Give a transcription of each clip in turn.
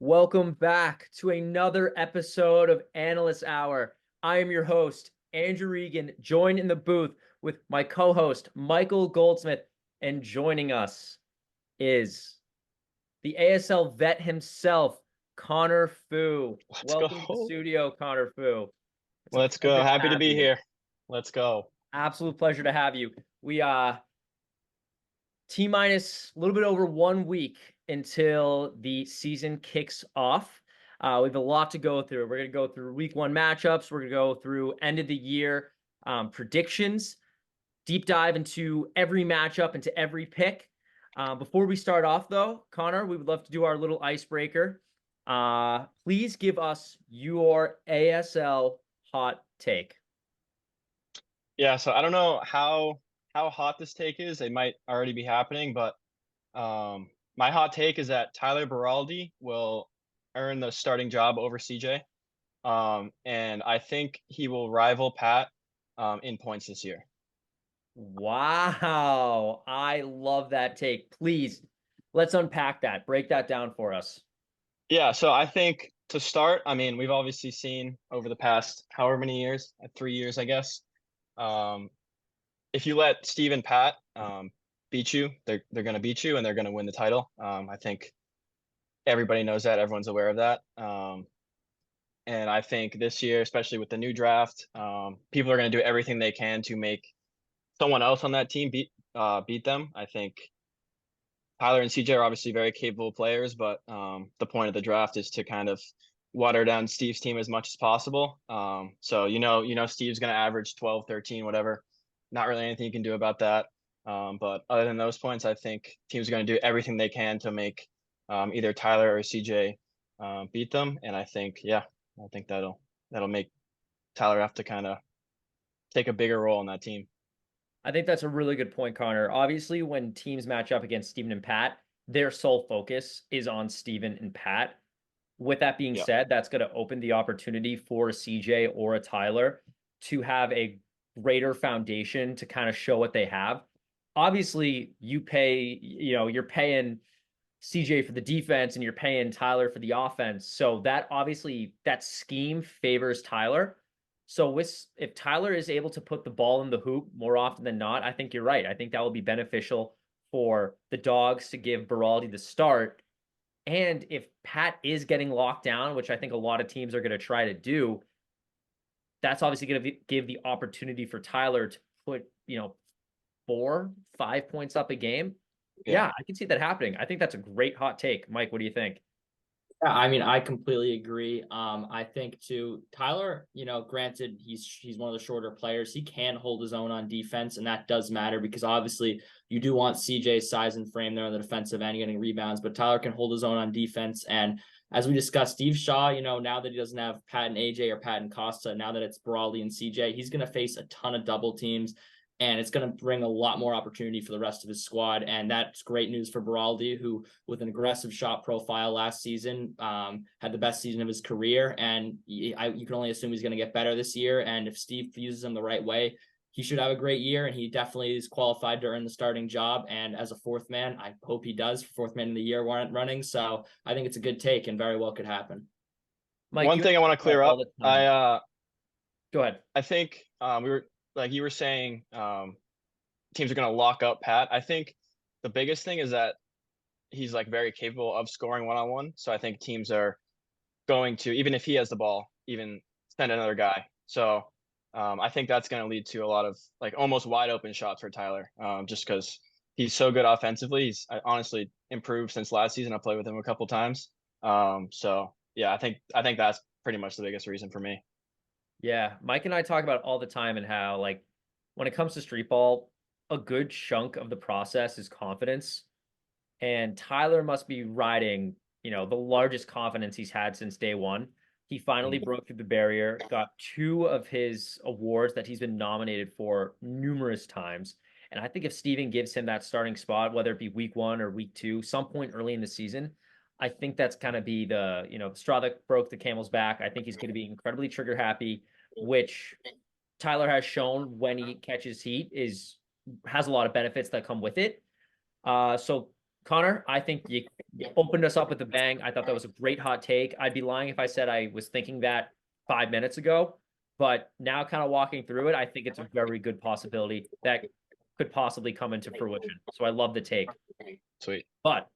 Welcome back to another episode of Analyst Hour. I am your host, Andrew Regan, joined in the booth with my co-host, Michael Goldsmith, and joining us is the ASL vet himself, Connor Fu. Let's Welcome to the go. studio, Connor Fu. It's a Let's go. pleasure to Happy to have be you. here. Let's go. Absolute pleasure to have you. We T minus a little bit over 1 week until the season kicks off. We have a lot to go through. We're going to go through week one matchups. We're going to go through end of the year predictions, deep dive into every matchup, into every pick. Before we start off, though, Connor, we would love to do our little icebreaker. Please give us your ASL hot take. Yeah, so I don't know how hot this take is. It might already be happening, but my hot take is that Tyler Beraldi will earn the starting job over CJ. And I think he will rival Pat in points this year. Wow. I love that take. Please, let's unpack that. Break that down for us. Yeah, so I think to start, I mean, we've obviously seen over the past however many years, 3 years, I guess. Um, if you let Steve and Pat beat you, they're going to beat you and they're going to win the title. I think everybody knows that. Everyone's aware of that. And I think this year, especially with the new draft, people are going to do everything they can to make someone else on that team beat them. I think Tyler and CJ are obviously very capable players, but the point of the draft is to kind of water down Steve's team as much as possible. So Steve's going to average 12, 13, whatever. Not really anything you can do about that. But other than those points, I think teams are going to do everything they can to make either Tyler or CJ beat them. And I think that'll make Tyler have to kind of take a bigger role on that team. I think that's a really good point, Connor. Obviously, when teams match up against Steven and Pat, their sole focus is on Steven and Pat. With that being Yeah. said, that's going to open the opportunity for a CJ or a Tyler to have a greater foundation to kind of show what they have. Obviously, you're paying CJ for the defense and you're paying Tyler for the offense. So that obviously that scheme favors Tyler. So if Tyler is able to put the ball in the hoop more often than not, I think you're right. I think that will be beneficial for the Dogs to give Beraldi the start. And if Pat is getting locked down, which I think a lot of teams are going to try to do, that's obviously going to give the opportunity for Tyler to put, 4, 5 points up a game. Yeah. Yeah, I can see that happening. I think that's a great hot take. Mike, what do you think? Yeah, I mean, I completely agree. I think too, Tyler, granted he's one of the shorter players. He can hold his own on defense, and that does matter because obviously you do want CJ's size and frame there on the defensive end, getting rebounds, but Tyler can hold his own on defense. And as we discussed, Steve Shaw, now that he doesn't have Pat and AJ or Pat and Costa, now that it's Brawley and CJ, he's going to face a ton of double teams. And it's going to bring a lot more opportunity for the rest of his squad. And that's great news for Beraldi, who, with an aggressive shot profile last season, had the best season of his career. And you can only assume he's going to get better this year. And if Steve uses him the right way, he should have a great year. And he definitely is qualified to earn the starting job. And as a fourth man, I hope he does for fourth man of the year running. So I think it's a good take and very well could happen. Mike, One you thing I want to clear all up, the time. I Go ahead. I think we were like you were saying, teams are going to lock up Pat. I think the biggest thing is that he's like very capable of scoring one on one. So I think teams are going to, even if he has the ball, even send another guy. So I think that's going to lead to a lot of like almost wide open shots for Tyler, just because he's so good offensively. He's honestly improved since last season. I played with him a couple times. So yeah, I think that's pretty much the biggest reason for me. Yeah, Mike and I talk about all the time and how like when it comes to street ball, a good chunk of the process is confidence. And Tyler must be riding, the largest confidence he's had since day one. He finally Mhm. broke through the barrier, got two of his awards that he's been nominated for numerous times. And I think if Steven gives him that starting spot, whether it be week one or week two, some point early in the season, I think that's kind of be the, straw that broke the camel's back. I think he's going to be incredibly trigger happy, which Tyler has shown when he catches heat has a lot of benefits that come with it. So Connor, I think you opened us up with a bang. I thought that was a great hot take. I'd be lying if I said I was thinking that 5 minutes ago, but now kind of walking through it, I think it's a very good possibility that could possibly come into fruition. So I love the take. Sweet. But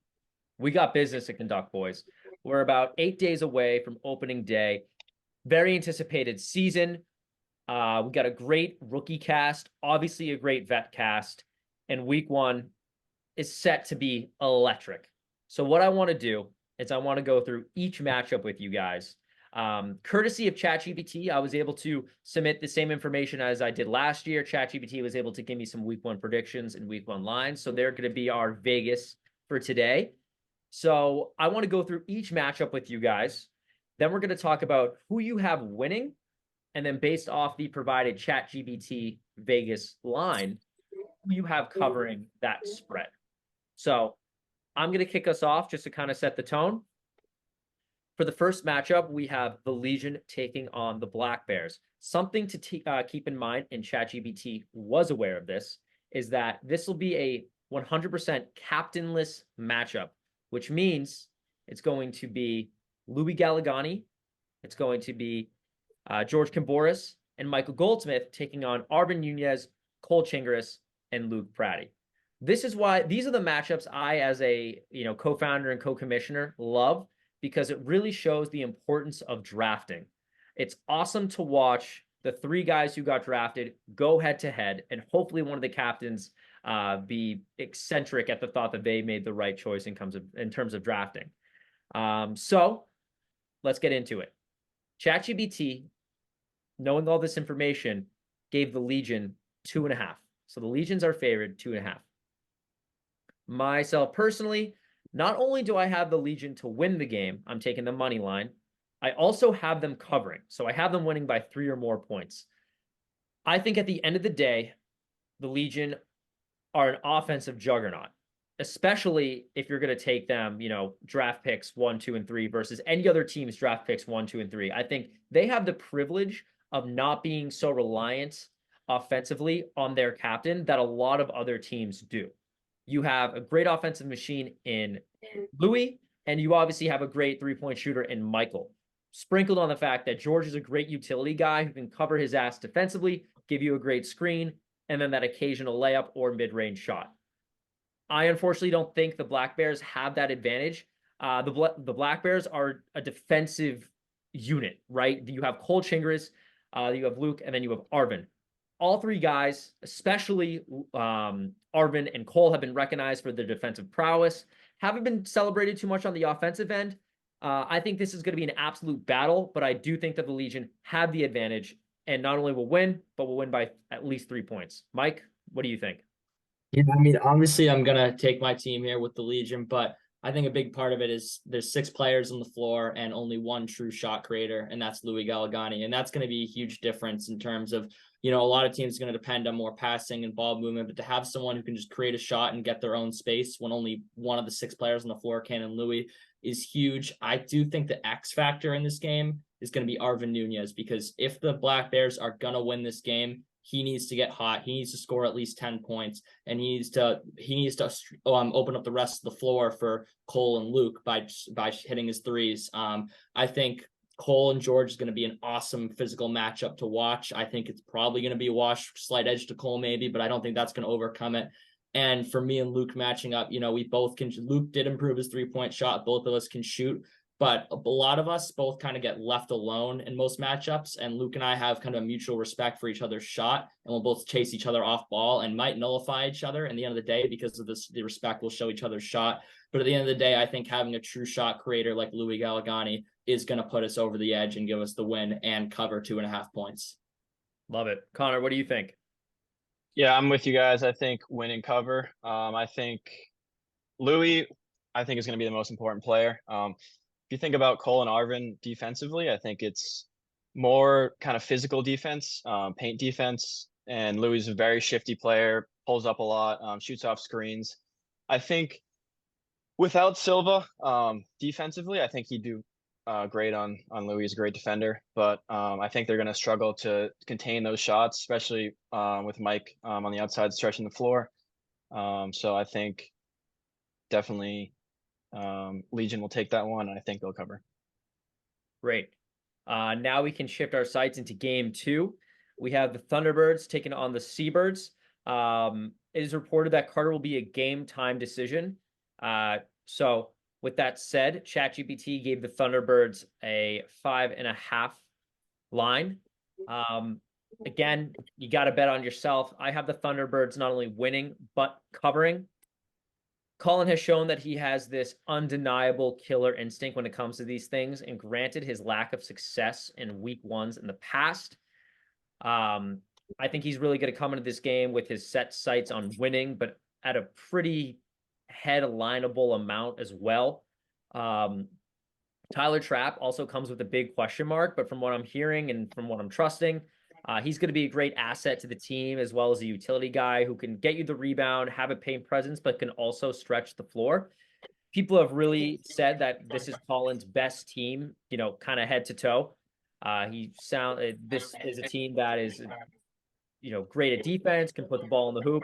we got business to conduct, boys. We're about 8 days away from opening day. Very anticipated season. We got a great rookie cast, obviously a great vet cast, and week one is set to be electric. So what I want to do is I want to go through each matchup with you guys. Courtesy of ChatGPT, I was able to submit the same information as I did last year. ChatGPT was able to give me some week one predictions and week one lines. So they're going to be our Vegas for today. So I want to go through each matchup with you guys. Then we're going to talk about who you have winning. And then based off the provided ChatGPT Vegas line, who you have covering that spread. So I'm going to kick us off just to kind of set the tone. For the first matchup, we have the Legion taking on the Black Bears. Something to keep in mind, and ChatGPT was aware of this, is that this will be a 100% captainless matchup, which means it's going to be Louis Gallegani, it's going to be George Kamboris, and Michael Goldsmith taking on Arvin Nunez, Cole Chingris, and Luke Pratty. This is why these are the matchups I, as a co-founder and co-commissioner, love, because it really shows the importance of drafting. It's awesome to watch the three guys who got drafted go head to head, and hopefully one of the captains be eccentric at the thought that they made the right choice in terms of drafting. So let's get into it. ChatGPT, knowing all this information, gave the Legion 2.5. So the Legions are favored 2.5. Myself personally, not only do I have the Legion to win the game, I'm taking the money line, I also have them covering. So I have them winning by 3 or more points. I think at the end of the day, the Legion are an offensive juggernaut, especially if you're going to take them, draft picks 1, 2, and 3 versus any other team's draft picks 1, 2, and 3. I think they have the privilege of not being so reliant offensively on their captain that a lot of other teams do. You have a great offensive machine in Louis, and you obviously have a great three-point shooter in Michael. Sprinkled on the fact that George is a great utility guy who can cover his ass defensively, give you a great screen, and then that occasional layup or mid-range shot. I unfortunately don't think the Black Bears have that advantage. The Black Bears are a defensive unit, right? You have Cole Chingris, you have Luke, and then you have Arvin. All three guys, especially Arvin and Cole, have been recognized for their defensive prowess. Haven't been celebrated too much on the offensive end. I think this is going to be an absolute battle, but I do think that the Legion have the advantage and not only will win, but will win by at least 3 points. Mike, what do you think? Yeah, I mean, obviously, I'm gonna take my team here with the Legion, but I think a big part of it is there's 6 players on the floor and only one true shot creator, and that's Louis Gallegani, and that's going to be a huge difference in terms of a lot of teams are going to depend on more passing and ball movement, but to have someone who can just create a shot and get their own space when only one of the 6 players on the floor can, and Louis, is huge. I do think the X factor in this game is going to be Arvin Nunez, because if the Black Bears are going to win this game, he needs to get hot. He needs to score at least 10 points, and he needs to open up the rest of the floor for Cole and Luke by hitting his threes. I think Cole and George is going to be an awesome physical matchup to watch. I think it's probably going to be a wash, slight edge to Cole maybe, but I don't think that's going to overcome it. And for me and Luke matching up, we both can. Luke did improve his 3-point shot. Both of us can shoot. But a lot of us both kind of get left alone in most matchups, and Luke and I have kind of a mutual respect for each other's shot, and we'll both chase each other off ball and might nullify each other in the end of the day because of this. The respect we'll show each other's shot. But at the end of the day, I think having a true shot creator like Louis Gallegani is going to put us over the edge and give us the win and cover 2.5 points. Love it. Connor, what do you think? Yeah, I'm with you guys. I think win and cover. I think Louis, is going to be the most important player. If you think about Cole and Arvin defensively, I think it's more kind of physical defense, paint defense. And Louis is a very shifty player, pulls up a lot, shoots off screens. I think without Silva, defensively, I think he'd do great on Louis. He's a great defender, but I think they're going to struggle to contain those shots, especially with Mike on the outside stretching the floor. So I think definitely Legion will take that one, and I think they'll cover. Great. Now we can shift our sights into game 2. We have the Thunderbirds taking on the Seabirds. It is reported that Carter will be a game time decision. So with that said, ChatGPT gave the Thunderbirds a 5.5 line. Again, you got to bet on yourself. I have the Thunderbirds not only winning, but covering. Colin has shown that he has this undeniable killer instinct when it comes to these things. And granted his lack of success in week ones in the past, I think he's really going to come into this game with his set sights on winning, but at a pretty headlineable amount as well. Tyler Trapp also comes with a big question mark, but from what I'm hearing and from what I'm trusting, he's going to be a great asset to the team, as well as a utility guy who can get you the rebound, have a paint presence, but can also stretch the floor. People have really said that this is Colin's best team, kind of head to toe. This is a team that is, great at defense, can put the ball in the hoop.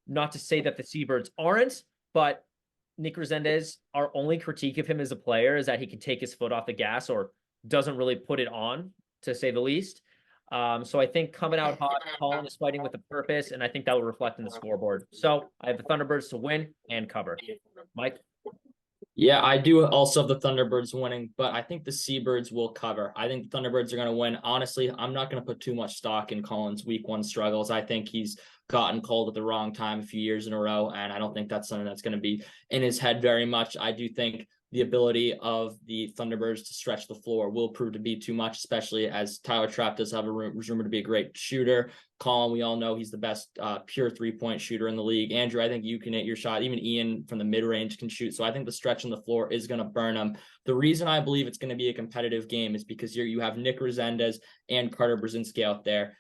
Not to say that the Seabirds aren't, but Nick Resendez, our only critique of him as a player is that he can take his foot off the gas or doesn't really put it on, to say the least. So I think coming out hot, Colin is fighting with a purpose, and I think that will reflect in the scoreboard. So I have the Thunderbirds to win and cover. Mike? Yeah, I do also have the Thunderbirds winning, but I think the Seabirds will cover. I think the Thunderbirds are going to win. Honestly, I'm not going to put too much stock in Colin's week 1 struggles. I think he's gotten cold at the wrong time a few years in a row, and I don't think that's something that's going to be in his head very much. I do think the ability of the Thunderbirds to stretch the floor will prove to be too much, especially as Tyler Trapp does have rumored to be a great shooter. Colin, we all know he's the best pure 3-point shooter in the league. Andrew, I think you can hit your shot. Even Ian from the mid-range can shoot. So I think the stretch on the floor is going to burn him. The reason I believe it's going to be a competitive game is because you have Nick Resendez and Carter Brzezinski out there.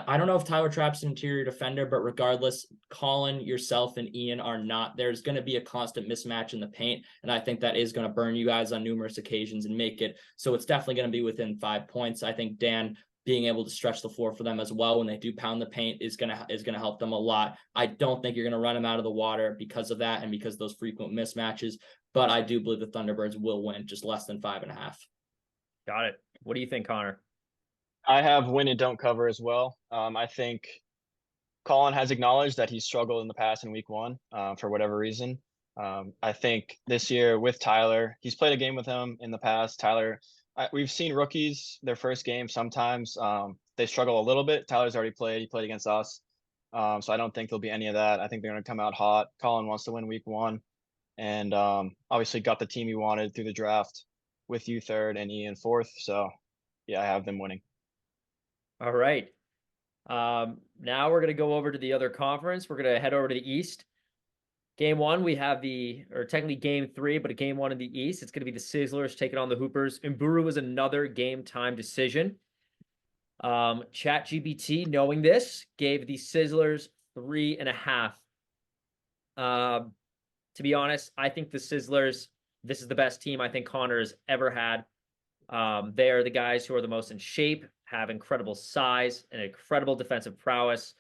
I don't know if Tyler Trapp's an interior defender, but regardless, Colin, yourself, and Ian are not. There's going to be a constant mismatch in the paint, and I think that is going to burn you guys on numerous occasions and make it so it's definitely going to be within 5 points. I think Dan being able to stretch the floor for them as well when they do pound the paint is going to help them a lot. I don't think you're going to run them out of the water because of that and because of those frequent mismatches, but I do believe the Thunderbirds will win just less than 5.5. Got it. What do you think, Connor? I have win and don't cover as well. I think Colin has acknowledged that he struggled in the past in week 1 for whatever reason. I think this year with Tyler, he's played a game with him in the past. Tyler, we've seen rookies, their first game, sometimes they struggle a little bit. Tyler's already played. He played against us. So I don't think there'll be any of that. I think they're going to come out hot. Colin wants to win week 1 and obviously got the team he wanted through the draft with you 3rd and Ian 4th. So yeah, I have them winning. All right. Now we're going to go over to the other conference. We're going to head over to the East. Game 1, we have technically game 3, but a game 1 in the East. It's going to be the Sizzlers taking on the Hoopers. Mburu is another game time decision. ChatGPT, knowing this, gave the Sizzlers 3.5. To be honest, I think the Sizzlers, this is the best team I think Connor has ever had. They are the guys who are the most in shape, have incredible size and incredible defensive prowess.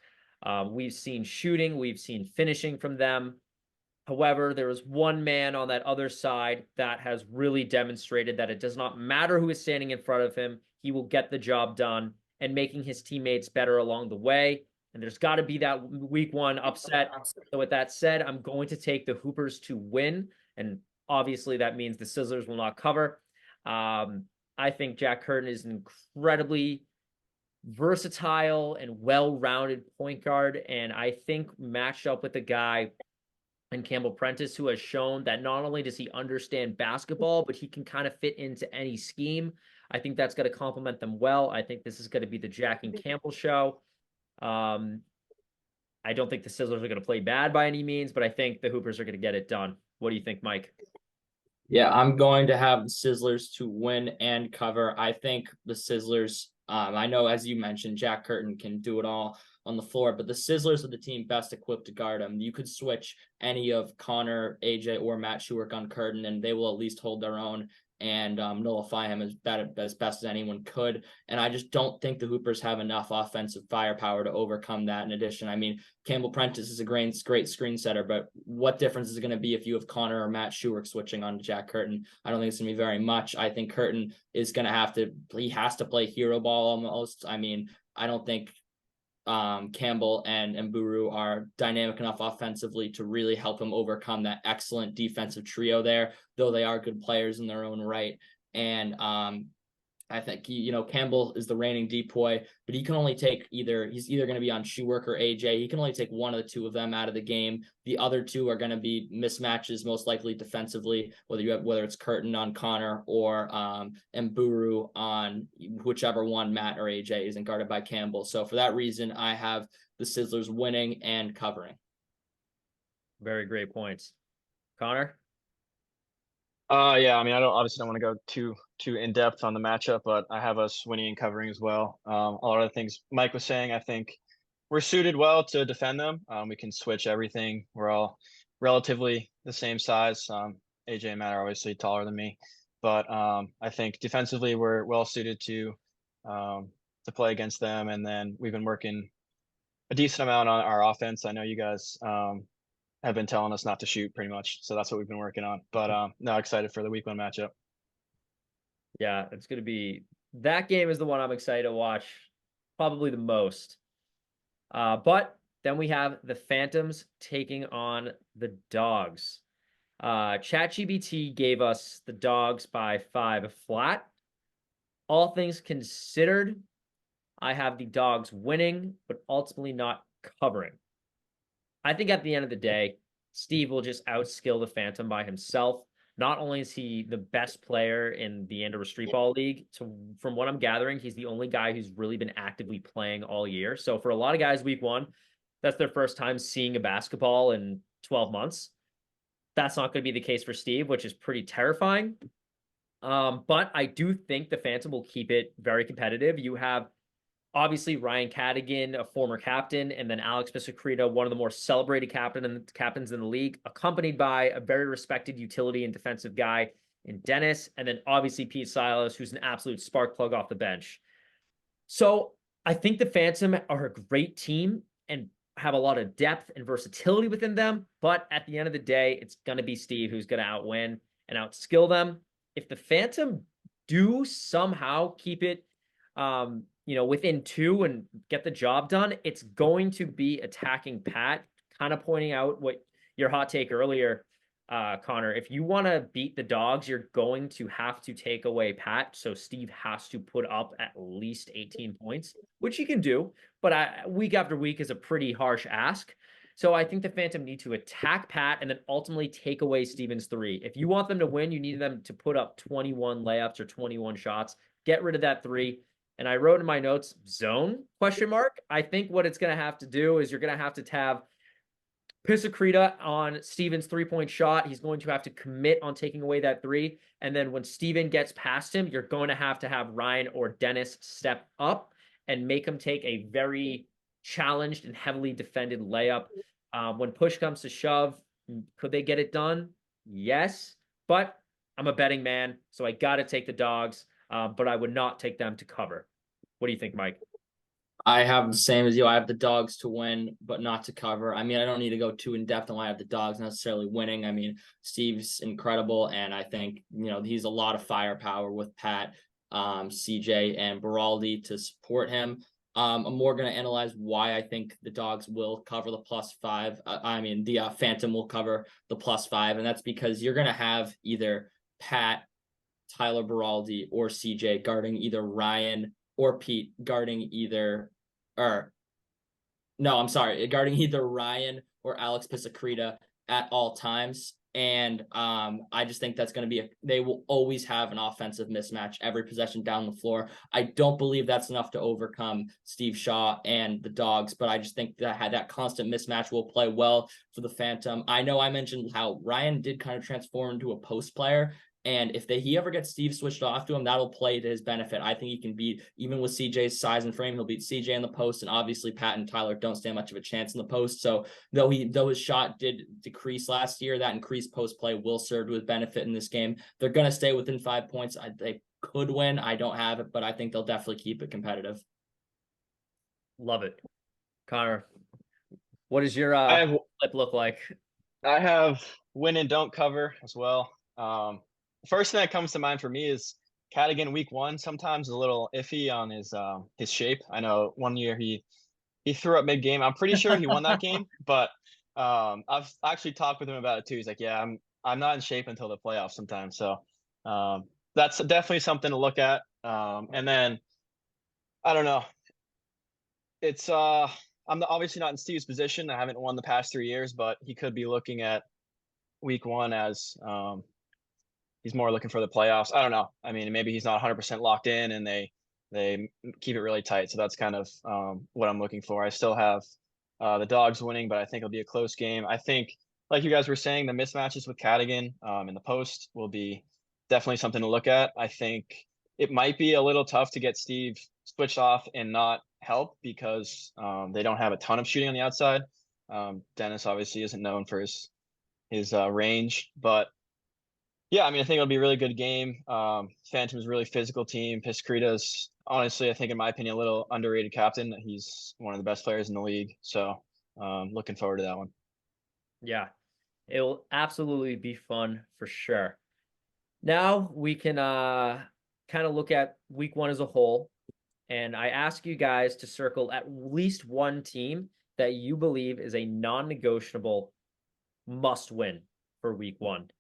We've seen shooting, we've seen finishing from them. However, there is one man on that other side that has really demonstrated that it does not matter who is standing in front of him, he will get the job done and making his teammates better along the way. And there's got to be that week 1 upset. So with that said, I'm going to take the Hoopers to win. And obviously that means the Sizzlers will not cover. I think Jack Curtin is an incredibly versatile and well-rounded point guard. And I think matched up with a guy in Campbell Prentice who has shown that not only does he understand basketball, but he can kind of fit into any scheme. I think that's going to complement them well. I think this is going to be the Jack and Campbell show. I don't think the Sizzlers are going to play bad by any means, but I think the Hoopers are going to get it done. What do you think, Mike? Yeah, I'm going to have the Sizzlers to win and cover. I think the Sizzlers, I know, as you mentioned, Jack Curtin can do it all on the floor, but the Sizzlers are the team best equipped to guard him. You could switch any of Connor, AJ, or Matt Schuerk on Curtin, and they will at least hold their own and nullify him as best as anyone could. And I just don't think the Hoopers have enough offensive firepower to overcome that. In addition, I mean, Campbell Prentice is a great screen setter, but what difference is it going to be if you have Connor or Matt Schuerk switching on to Jack Curtin? I don't think it's going to be very much. I think Curtin is going to he has to play hero ball almost. I mean, I don't think Campbell and Mburu are dynamic enough offensively to really help him overcome that excellent defensive trio there, though they are good players in their own right. And I think, Campbell is the reigning depoy, but he can only take he's either going to be on Schuerk or AJ. He can only take one of the two of them out of the game. The other two are going to be mismatches, most likely defensively, whether it's Curtin on Connor or Mburu on whichever one, Matt or AJ, isn't guarded by Campbell. So for that reason, I have the Sizzlers winning and covering. Very great points. Connor? Yeah, I mean, I obviously don't want to go too in depth on the matchup, but I have us winning and covering as well. A lot of the things Mike was saying, I think we're suited well to defend them. We can switch everything. We're all relatively the same size. AJ and Matt are obviously taller than me, but I think defensively we're well suited to play against them. And then we've been working a decent amount on our offense. I know you guys have been telling us not to shoot pretty much. So that's what we've been working on. But no, excited for the week 1 matchup. Yeah, it's going to be, that game is the one I'm excited to watch probably the most. But then we have the Phantoms taking on the Dogs. ChatGPT gave us the Dogs by 5 flat. All things considered, I have the Dogs winning, but ultimately not covering. I think at the end of the day, Steve will just outskill the Phantom by himself. Not only is he the best player in the Andover Streetball League, from what I'm gathering, he's the only guy who's really been actively playing all year. So for a lot of guys, week 1, that's their first time seeing a basketball in 12 months. That's not going to be the case for Steve, which is pretty terrifying. But I do think the Phantom will keep it very competitive. You have obviously Ryan Cadigan, a former captain, and then Alex Pisacreta, one of the more celebrated captains in the league, accompanied by a very respected utility and defensive guy in Dennis, and then obviously Pete Silas, who's an absolute spark plug off the bench. So I think the Phantom are a great team and have a lot of depth and versatility within them, but at the end of the day, it's going to be Steve who's going to outwin and outskill them. If the Phantom do somehow keep it within 2 and get the job done, it's going to be attacking Pat, kind of pointing out what your hot take earlier, Connor. If you want to beat the Dogs, you're going to have to take away Pat. So Steve has to put up at least 18 points, which he can do, but week after week is a pretty harsh ask. So I think the Phantom need to attack Pat and then ultimately take away Steven's 3. If you want them to win, you need them to put up 21 layups or 21 shots. Get rid of that 3. And I wrote in my notes, zone, ? I think what it's going to have to do is you're going to have Pisacreta on Steven's 3-point shot. He's going to have to commit on taking away that 3. And then when Steven gets past him, you're going to have Ryan or Dennis step up and make him take a very challenged and heavily defended layup. When push comes to shove, could they get it done? Yes. But I'm a betting man, so I got to take the Dogs. But I would not take them to cover. What do you think, Mike? I have the same as you. I have the Dogs to win, but not to cover. I mean, I don't need to go too in depth on why I have the Dogs necessarily winning. I mean, Steve's incredible, and I think he's a lot of firepower with Pat, CJ, and Beraldi to support him. I'm more going to analyze why I think the Dogs will cover the +5. The Phantom will cover the +5, and that's because you're going to have either Pat, Tyler Beraldi, or CJ guarding either Ryan or Pete guarding guarding either Ryan or Alex Pisacreta at all times. And I just think that's going to be they will always have an offensive mismatch every possession down the floor. I don't believe that's enough to overcome Steve Shaw and the Dogs, but I just think that constant mismatch will play well for the Phantom. I know I mentioned how Ryan did kind of transform into a post player, And if he ever gets Steve switched off to him, that'll play to his benefit. I think he can beat, even with CJ's size and frame, he'll beat CJ in the post. And obviously Pat and Tyler don't stand much of a chance in the post. So though his shot did decrease last year, that increased post play will serve to his benefit in this game. They're going to stay within 5 points. They could win. I don't have it, but I think they'll definitely keep it competitive. Love it. Connor, what does your flip look like? I have win and don't cover as well. First thing that comes to mind for me is Cadigan week 1 sometimes is a little iffy on his shape. I know one year he threw up mid game. I'm pretty sure he won that game, but I've actually talked with him about it too. He's like, yeah, I'm not in shape until the playoffs sometimes. So that's definitely something to look at. And then I don't know. It's I'm obviously not in Steve's position. I haven't won the past 3 years, but he could be looking at week 1 as he's more looking for the playoffs. I don't know. I mean, maybe he's not 100% locked in and they keep it really tight. So that's kind of what I'm looking for. I still have the Dogs winning, but I think it'll be a close game. I think, like you guys were saying, the mismatches with Cadigan in the post will be definitely something to look at. I think it might be a little tough to get Steve switched off and not help because they don't have a ton of shooting on the outside. Dennis obviously isn't known for his range, but yeah, I mean, I think it'll be a really good game. Phantom's a really physical team. Piscarita's honestly, I think in my opinion, a little underrated captain. He's one of the best players in the league. So looking forward to that one. Yeah, it will absolutely be fun for sure. Now we can kind of look at week 1 as a whole. And I ask you guys to circle at least one team that you believe is a non-negotiable must win for week 1.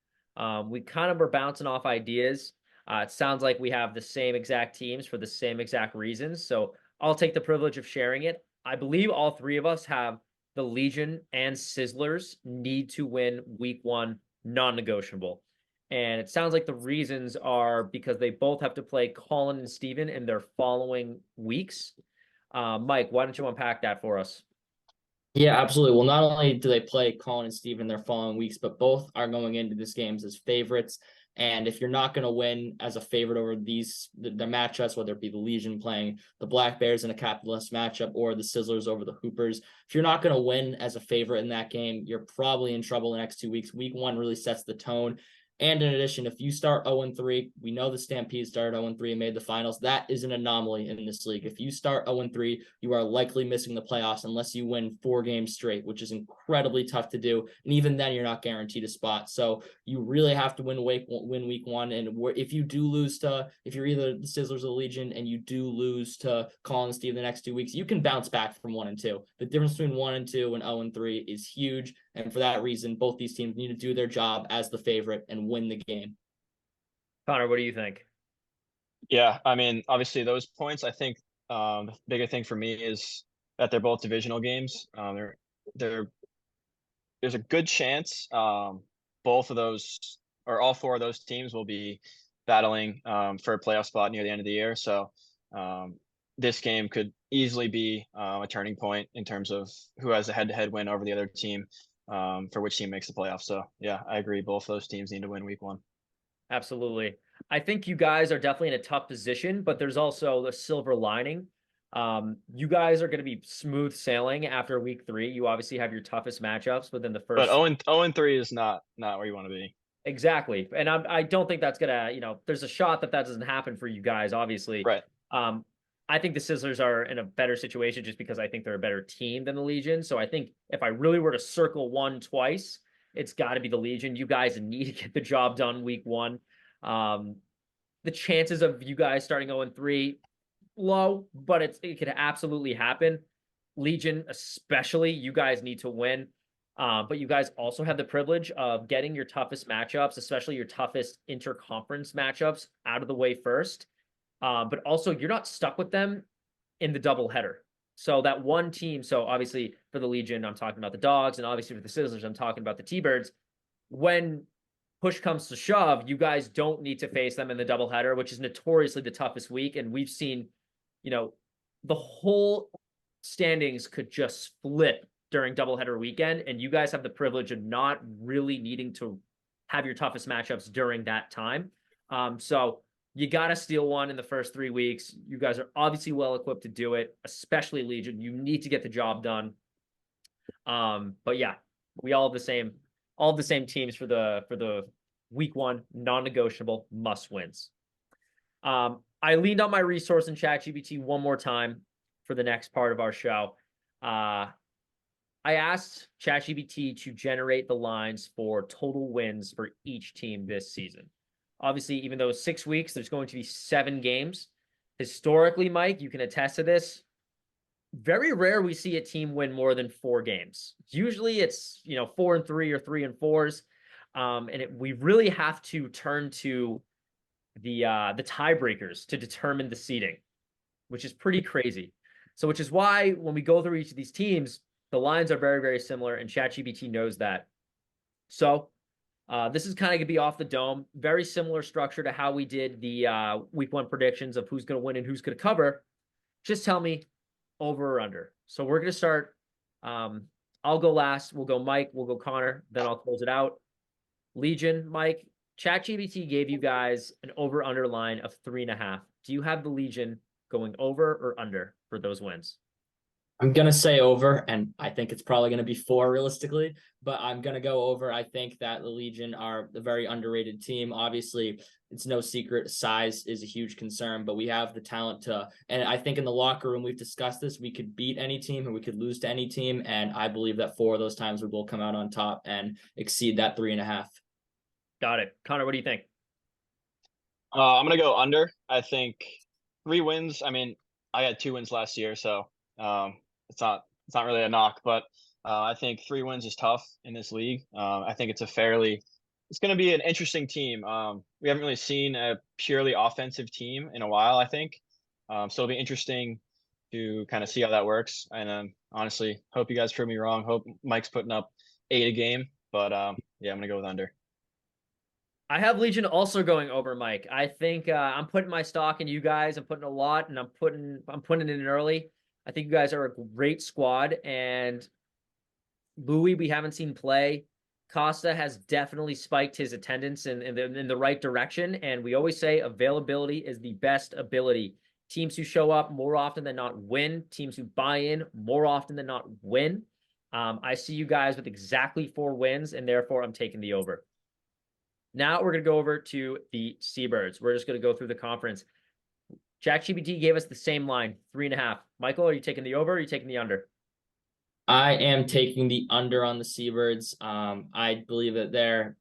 We kind of were bouncing off ideas. It sounds like we have the same exact teams for the same exact reasons. So I'll take the privilege of sharing it. I believe all 3 of us have the Legion and Sizzlers need to win week 1 non-negotiable. And it sounds like the reasons are because they both have to play Colin and Steven in their following weeks. Mike, why don't you unpack that for us? Yeah, absolutely. Well, not only do they play Colin and Steven their following weeks, but both are going into this games as favorites. And if you're not going to win as a favorite over the matchups, whether it be the Legion playing the Black Bears in a capitalist matchup or the Sizzlers over the Hoopers, if you're not going to win as a favorite in that game, you're probably in trouble the next 2 weeks. Week 1 really sets the tone. And in addition, if you start 0-3, we know the Stampede started 0-3 and made the finals. That is an anomaly in this league. If you start 0-3, you are likely missing the playoffs unless you win 4 games straight, which is incredibly tough to do. And even then, you're not guaranteed a spot. So you really have to win week 1. And if you do lose if you're either the Sizzlers or the Legion, and you do lose to Colin and Steve the next 2 weeks, you can bounce back from 1 and 2. The difference between 1 and 2 and 0-3 is huge. And for that reason, both these teams need to do their job as the favorite and win the game. Connor, what do you think? Yeah, I mean, obviously those points. I think the bigger thing for me is that they're both divisional games. There's a good chance both of those or all 4 of those teams will be battling for a playoff spot near the end of the year. So this game could easily be a turning point in terms of who has a head-to-head win over the other team for which team makes the playoffs. So yeah, I agree. Both those teams need to win week 1. Absolutely. I think you guys are definitely in a tough position, but there's also the silver lining. You guys are going to be smooth sailing after week 3. You obviously have your toughest matchups within the first. But 0-3 is not where you want to be. Exactly. And I don't think that's going to, there's a shot that doesn't happen for you guys, obviously. Right. I think the Sizzlers are in a better situation just because I think they're a better team than the Legion. So I think if I really were to circle one twice, it's got to be the Legion. You guys need to get the job done week 1. The chances of you guys starting 0-3 low, but it could absolutely happen. Legion, especially, you guys need to win. But you guys also have the privilege of getting your toughest matchups, especially your toughest interconference matchups, out of the way first. But also, you're not stuck with them in the doubleheader. So that one team, so obviously for the Legion, I'm talking about the Dogs, and obviously for the Sizzlers, I'm talking about the T-Birds. When push comes to shove, you guys don't need to face them in the doubleheader, which is notoriously the toughest week. And we've seen, the whole standings could just flip during doubleheader weekend, and you guys have the privilege of not really needing to have your toughest matchups during that time. So you got to steal one in the first 3 weeks. You guys are obviously well equipped to do it, especially Legion. You need to get the job done. But yeah, we all have the same teams for the week 1 non-negotiable must wins. I leaned on my resource in ChatGPT one more time for the next part of our show. I asked ChatGPT to generate the lines for total wins for each team this season. Obviously, even though it's 6 weeks, there's going to be 7 games. Historically, Mike, you can attest to this. Very rare we see a team win more than 4 games. Usually it's, 4-3 or 3-4s. We really have to turn to the tiebreakers to determine the seeding, which is pretty crazy. So, which is why when we go through each of these teams, the lines are very, very similar, and ChatGPT knows that. So, this is kind of going to be off the dome. Very similar structure to how we did the week 1 predictions of who's going to win and who's going to cover. Just tell me over or under. So we're going to start. I'll go last. We'll go Mike. We'll go Connor. Then I'll close it out. Legion, Mike. ChatGPT gave you guys an over/under line of 3.5. Do you have the Legion going over or under for those wins? I'm gonna say over, and I think it's probably gonna be 4 realistically, but I'm gonna go over. I think that the Legion are a very underrated team. Obviously, it's no secret size is a huge concern, but we have the talent to, and I think in the locker room we've discussed this, we could beat any team and we could lose to any team, and I believe that 4 of those times we will come out on top and exceed that 3.5. Got it. Connor, what do you think? I'm gonna go under. I think 3 wins. I mean, I had 2 wins last year, so it's not really a knock, but I think 3 wins is tough in this league. I think it's going to be an interesting team. We haven't really seen a purely offensive team in a while, I think. So it'll be interesting to kind of see how that works. And honestly, hope you guys prove me wrong. Hope Mike's putting up 8 a game, but yeah, I'm gonna go with under. I have Legion also going over, Mike. I think I'm putting my stock in you guys. I'm putting a lot, and I'm putting it in early. I think you guys are a great squad, and Louis we haven't seen play. Costa has definitely spiked his attendance in the right direction, and we always say availability is the best ability. Teams who show up more often than not win. Teams who buy in more often than not win. I see you guys with exactly 4 wins, and therefore I'm taking the over. Now we're going to go over to the Seabirds. We're just going to go through the conference. ChatGPT gave us the same line, 3.5. Michael, are you taking the over or are you taking the under? I am taking the under on the Seabirds. I believe that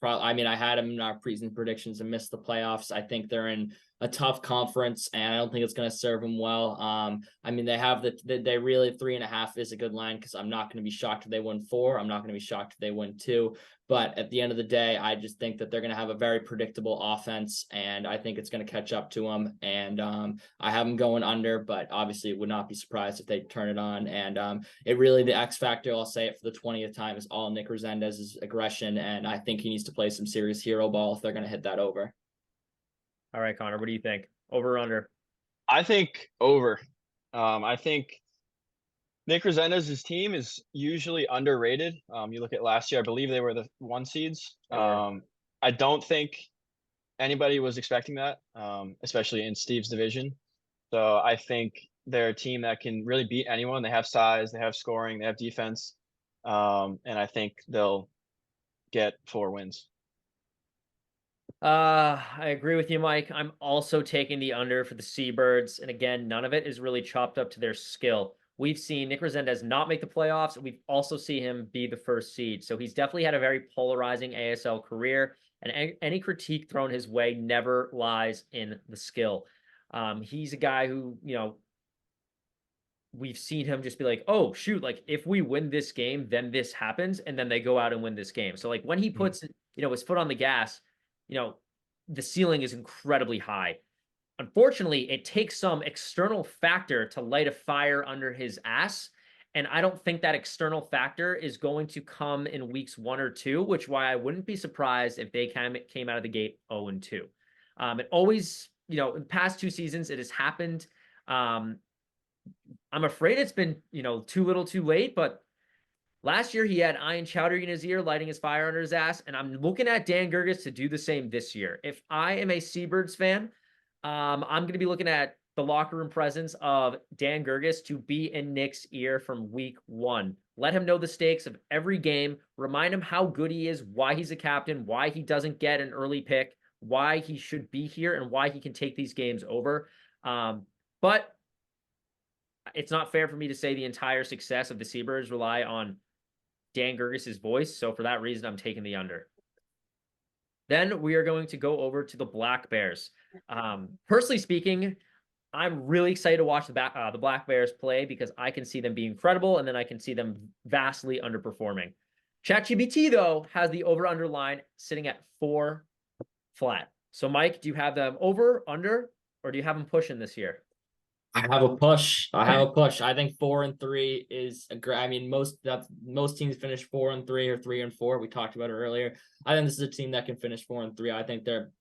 I had them in our preseason predictions and missed the playoffs. I think they're in a tough conference, and I don't think it's going to serve them well. They have they really 3.5 is a good line because I'm not going to be shocked if they win 4. I'm not going to be shocked if they win 2. But at the end of the day, I just think that they're going to have a very predictable offense, and I think it's going to catch up to them. And I have them going under, but obviously would not be surprised if they turn it on. And it really, the X factor, I'll say it for the 20th time, is all Nick Resendez's aggression, and I think he needs to play some serious hero ball if they're going to hit that over. All right, Connor, what do you think? Over or under? I think over. I think Nick Resendez's team is usually underrated. You look at last year, I believe they were the 1 seeds. I don't think anybody was expecting that, especially in Steve's division. So I think they're a team that can really beat anyone. They have size, they have scoring, they have defense. And I think they'll get 4 wins. I agree with you, Mike. I'm also taking the under for the Seabirds. And again, none of it is really chopped up to their skill. We've seen Nick Resendez not make the playoffs. We've also seen him be the first seed. So he's definitely had a very polarizing ASL career. And any critique thrown his way never lies in the skill. He's a guy who, we've seen him just be like, oh, shoot, like if we win this game, then this happens. And then they go out and win this game. So like when he puts, his foot on the gas, the ceiling is incredibly high. Unfortunately, it takes some external factor to light a fire under his ass. And I don't think that external factor is going to come in weeks 1 or 2, which why I wouldn't be surprised if they came out of the gate 0-2. It always, in the past 2 seasons, it has happened. I'm afraid it's been, too little too late, but Last year, he had Ian Chowdhury in his ear, lighting his fire under his ass, and I'm looking at Dan Gerges to do the same this year. If I am a Seabirds fan, I'm going to be looking at the locker room presence of Dan Gerges to be in Nick's ear from week 1. Let him know the stakes of every game. Remind him how good he is, why he's a captain, why he doesn't get an early pick, why he should be here, and why he can take these games over. But it's not fair for me to say the entire success of the Seabirds rely on Dan Gerges' voice. So for that reason, I'm taking the under. Then we are going to go over to the Black Bears. Personally speaking, I'm really excited to watch the Black Bears play because I can see them being incredible, and then I can see them vastly underperforming. ChatGPT, though, has the over-under line sitting at 4 flat. So, Mike, do you have them over, under, or do you have them pushing this year? I have a push. I think 4-3 is a great. I mean, most teams finish 4-3 or 3-4. We talked about it earlier. I think this is a team that can finish 4-3. I think they're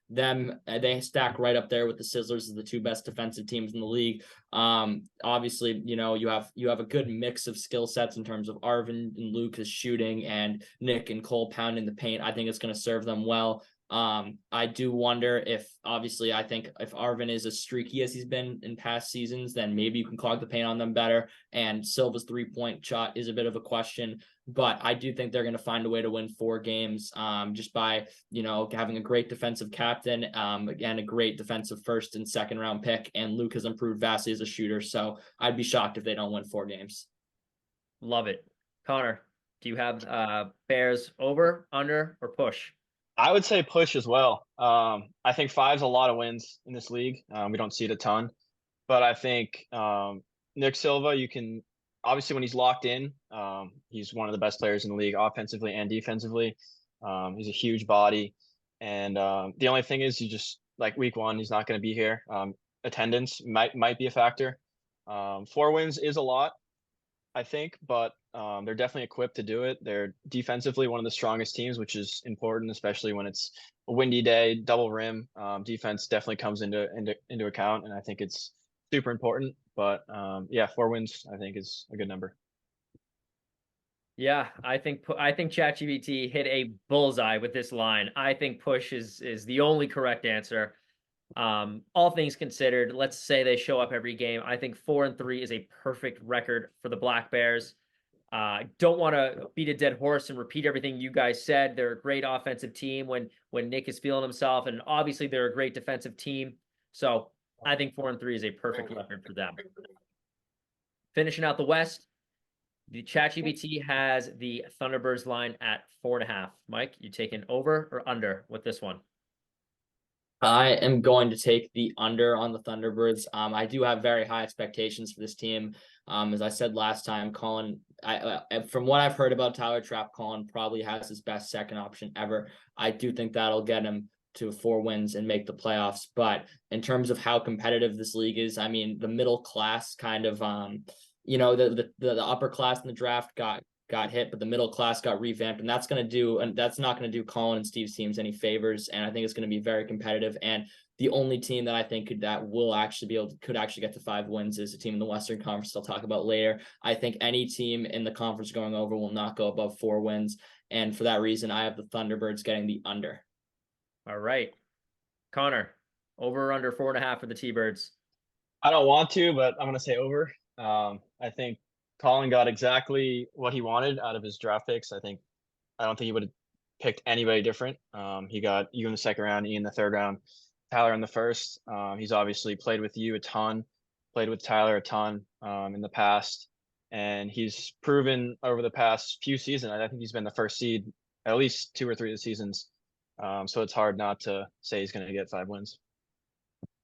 they stack right up there with the Sizzlers as the 2 best defensive teams in the league. Obviously, you know, you have a good mix of skill sets in terms of Arvin and Lucas shooting and Nick and Cole pounding the paint. I think it's going to serve them well. I do wonder if, obviously, I think if Arvin is as streaky as he's been in past seasons, then maybe you can clog the paint on them better. And Silva's 3-point shot is a bit of a question, but I do think they're going to find a way to win 4 games, just by, you know, having a great defensive captain, and a great defensive first and second round pick. And Luke has improved vastly as a shooter. So I'd be shocked if they don't win 4 games. Love it. Connor, do you have Bears over, under, or push? I would say push as well. I think 5's a lot of wins in this league. We don't see it a ton, but I think Nick Silva, you can obviously, when he's locked in, he's one of the best players in the league, offensively and defensively. He's a huge body, and the only thing is, you just, like, week 1, he's not going to be here. Attendance might be a factor. 4 wins is a lot, I think, but they're definitely equipped to do it. They're defensively one of the strongest teams, which is important, especially when it's a windy day, double rim. Defense definitely comes into account, and I think it's super important. But yeah, 4 wins I think is a good number. Yeah, I think ChatGPT hit a bullseye with this line. I think push is the only correct answer. All things considered, let's say they show up every game. I think 4-3 is a perfect record for the Black Bears. Don't want to beat a dead horse and repeat everything you guys said. They're a great offensive team when Nick is feeling himself, and obviously they're a great defensive team. So I think 4-3 is a perfect record for them. Finishing out the West, the ChatGPT has the Thunderbirds line at 4.5. Mike, you taking over or under with this one? I am going to take the under on the Thunderbirds. I do have very high expectations for this team. As I said last time, Colin, from what I've heard about Tyler Trapp, Colin probably has his best second option ever. I do think that'll get him to 4 wins and make the playoffs. But in terms of how competitive this league is, I mean, the middle class kind of, you know, the upper class in the draft got hit, but the middle class got revamped, and that's not going to do Colin and Steve's teams any favors. And I think it's going to be very competitive. And the only team that I think could actually get to 5 wins is a team in the Western Conference I'll talk about later. I think any team in the conference going over will not go above 4 wins. And for that reason, I have the Thunderbirds getting the under. All right. Connor, over or under 4.5 for the T-Birds? I don't want to, but I'm going to say over. I think Colin got exactly what he wanted out of his draft picks. I don't think he would have picked anybody different. He got you in the second round, Ian in the third round, Tyler in the first. He's obviously played with you a ton, played with Tyler a ton in the past, and he's proven over the past few seasons. I think he's been the first seed at least 2 or 3 of the seasons. So it's hard not to say he's going to get 5 wins.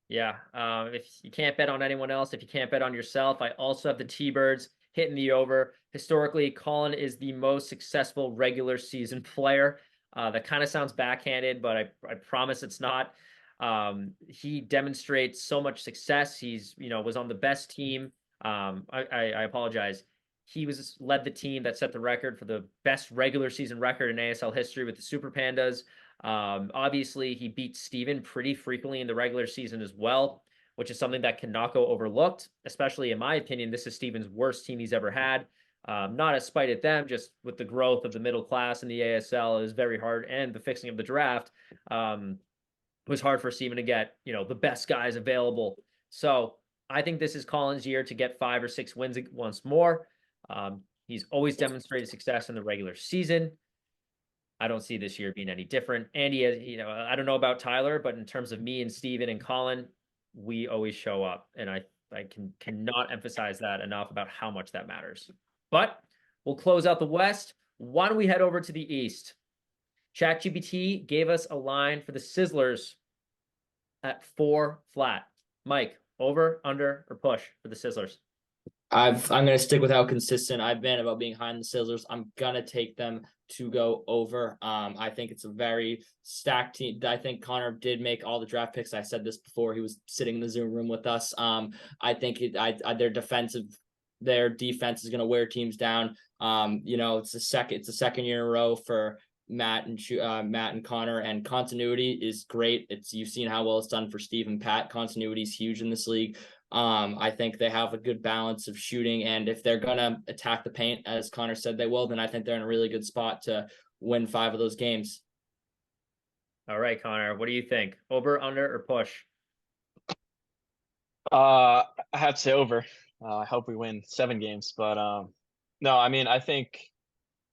Yeah. If you can't bet on anyone else, if you can't bet on yourself, I also have the T-Birds hitting the over. Historically, Colin is the most successful regular season player. That kind of sounds backhanded, but I promise it's not. He demonstrates so much success. He's, was on the best team. I apologize. He led the team that set the record for the best regular season record in ASL history with the Super Pandas. Obviously, he beat Steven pretty frequently in the regular season as well, which is something that cannot go overlooked, especially in my opinion. This is Steven's worst team he's ever had. Not a spite at them, just with the growth of the middle class in the ASL is very hard, and the fixing of the draft, it was hard for Steven to get, the best guys available. So I think this is Colin's year to get 5 or 6 wins once more. He's always demonstrated success in the regular season. I don't see this year being any different. Andy, I don't know about Tyler, but in terms of me and Steven and Colin, we always show up. And I cannot emphasize that enough about how much that matters. But we'll close out the West. Why don't we head over to the East? ChatGPT gave us a line for the Sizzlers at 4 flat. Mike, over, under, or push for the Sizzlers? I'm gonna stick with how consistent I've been about being high on the Sizzlers. I'm gonna take them to go over. I think it's a very stacked team. I think Connor did make all the draft picks. I said this before. He was sitting in the Zoom room with us. I think their defense is gonna wear teams down. It's the second year in a row for Matt and Connor, and continuity is great. You've seen how well it's done for Steve and Pat. Continuity is huge in this league. I think they have a good balance of shooting, and if they're gonna attack the paint, as Connor said they will, then I think they're in a really good spot to win 5 of those games. All right, Connor, what do you think? Over, under, or push? I have to say over. I hope we win 7 games, but no, I mean, I think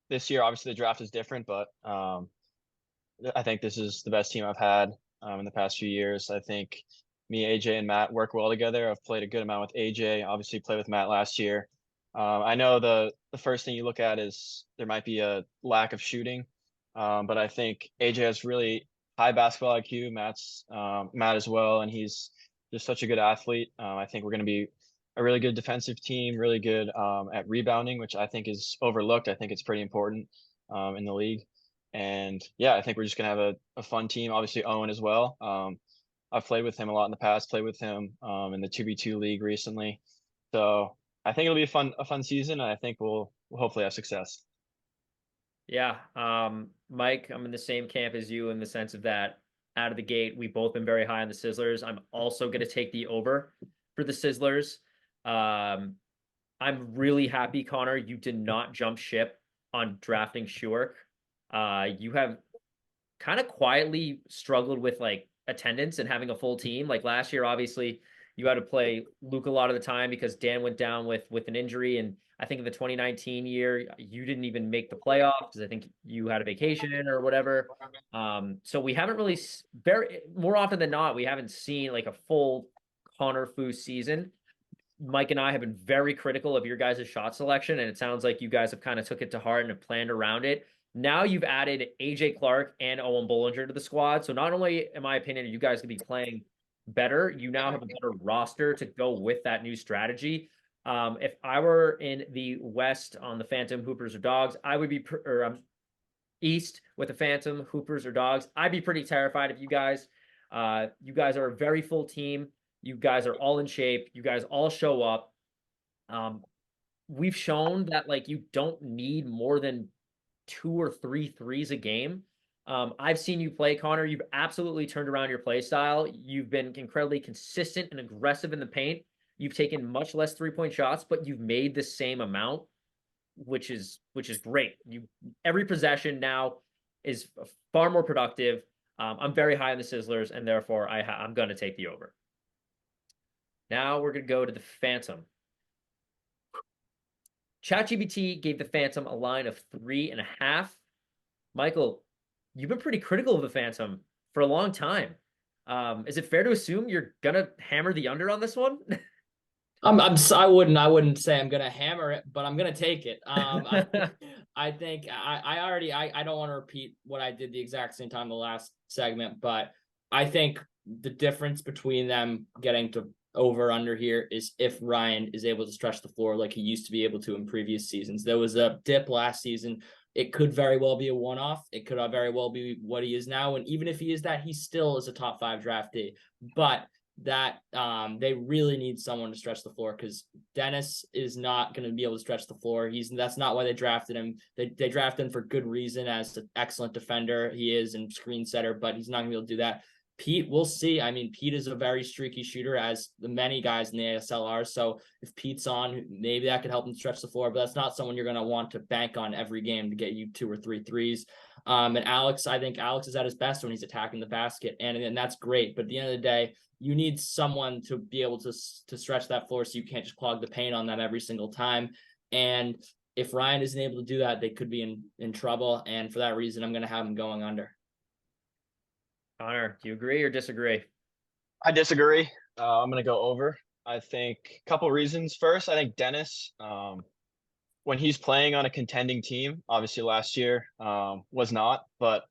this year obviously the draft is different, but I think this is the best team I've had in the past few years. I think me, AJ, and Matt work well together. I've played a good amount with AJ, obviously played with Matt last year. I know the first thing you look at is there might be a lack of shooting, but I think AJ has really high basketball IQ. Matt as well, and he's just such a good athlete. I think we're going to be a really good defensive team, really good at rebounding, which I think is overlooked. I think it's pretty important in the league. And yeah, I think we're just going to have a fun team. Obviously, Owen as well. I've played with him a lot in the past, played with him in the 2v2 league recently. So I think it'll be a fun season, and I think we'll hopefully have success. Yeah. Mike, I'm in the same camp as you in the sense of that out of the gate, we've both been very high on the Sizzlers. I'm also going to take the over for the Sizzlers. I'm really happy, Connor, you did not jump ship on drafting Schuerk. You have kind of quietly struggled with attendance and having a full team. Like last year, obviously, you had to play Luke a lot of the time because Dan went down with an injury. And I think in the 2019 year, you didn't even make the playoffs because I think you had a vacation or whatever. So we haven't really more often than not, we haven't seen a full Connor Foose season. Mike and I have been very critical of your guys' shot selection, and it sounds like you guys have kind of took it to heart and have planned around it. Now you've added AJ Clark and Owen Bollinger to the squad. So not only, in my opinion, are you guys going to be playing better, you now have a better roster to go with that new strategy. If I were in the West on the Phantom Hoopers or Dogs, I would be, East with the Phantom Hoopers or Dogs, I'd be pretty terrified of you guys. You guys are a very full team. You guys are all in shape. You guys all show up. We've shown that you don't need more than 2 or 3 threes a game. I've seen you play, Connor. You've absolutely turned around your play style. You've been incredibly consistent and aggressive in the paint. You've taken much less 3-point shots, but you've made the same amount, which is great. Every possession now is far more productive. I'm very high on the Sizzlers, and therefore I'm going to take the over. Now we're going to go to the Phantom. ChatGPT gave the Phantom a line of 3.5. Michael, you've been pretty critical of the Phantom for a long time. Is it fair to assume you're gonna hammer the under on this one? I wouldn't say I'm gonna hammer it, but I'm gonna take it. I think I don't want to repeat what I did the exact same time the last segment, but I think the difference between them getting to over under here is if Ryan is able to stretch the floor like he used to be able to in previous seasons. There was a dip last season. It could very well be a one-off. It could very well be what he is now. And even if he is that, he still is a top 5 draftee. But that they really need someone to stretch the floor because Dennis is not going to be able to stretch the floor. That's not why they drafted him. They drafted him for good reason as an excellent defender he is and screen setter, but he's not going to be able to do that. Pete, we'll see. I mean, Pete is a very streaky shooter, as the many guys in the ASL are. So if Pete's on, maybe that could help him stretch the floor, but that's not someone you're going to want to bank on every game to get you 2 or 3 threes. And Alex, I think Alex is at his best when he's attacking the basket, and that's great. But at the end of the day, you need someone to be able to stretch that floor, so you can't just clog the paint on them every single time. And if Ryan isn't able to do that, they could be in trouble. And for that reason, I'm going to have him going under. Connor, do you agree or disagree? I disagree. I'm going to go over. I think a couple reasons. First, I think Dennis, when he's playing on a contending team, obviously last year was not, but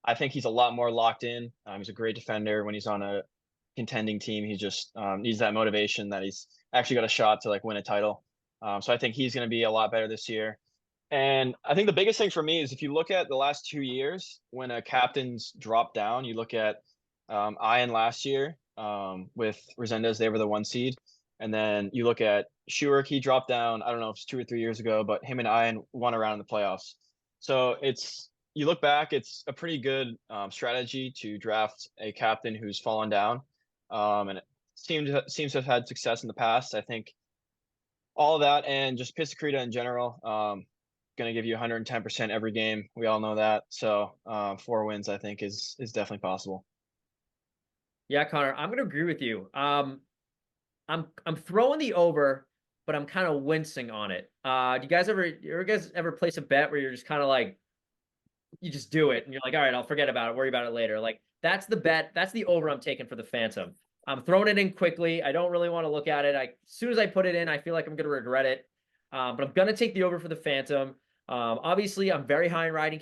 I think he's a lot more locked in. He's a great defender when he's on a contending team. He just needs that motivation that he's actually got a shot to like win a title. So I think he's going to be a lot better this year. And I think the biggest thing for me is if you look at the last 2 years, when a captain's dropped down, you look at Ian last year with Resendez, they were the 1 seed. And then you look at Schuerk, he dropped down, I don't know if it's 2 or 3 years ago, but him and Ian won around in the playoffs. So you look back, it's a pretty good strategy to draft a captain who's fallen down. And it seems to have had success in the past. I think all of that and just Pisacreta in general, going to give you 110% every game. We all know that. So 4 wins, I think, is definitely possible. Yeah, Connor, I'm going to agree with you. I'm throwing the over, but I'm kind of wincing on it. Do you guys ever place a bet where you're just kind of like, you just do it and you're like, all right, I'll forget about it, worry about it later. Like that's the bet. That's the over I'm taking for the Phantom. I'm throwing it in quickly. I don't really want to look at it. As soon as I put it in, I feel like I'm going to regret it. But I'm going to take the over for the Phantom. Obviously, I'm very high in Ryan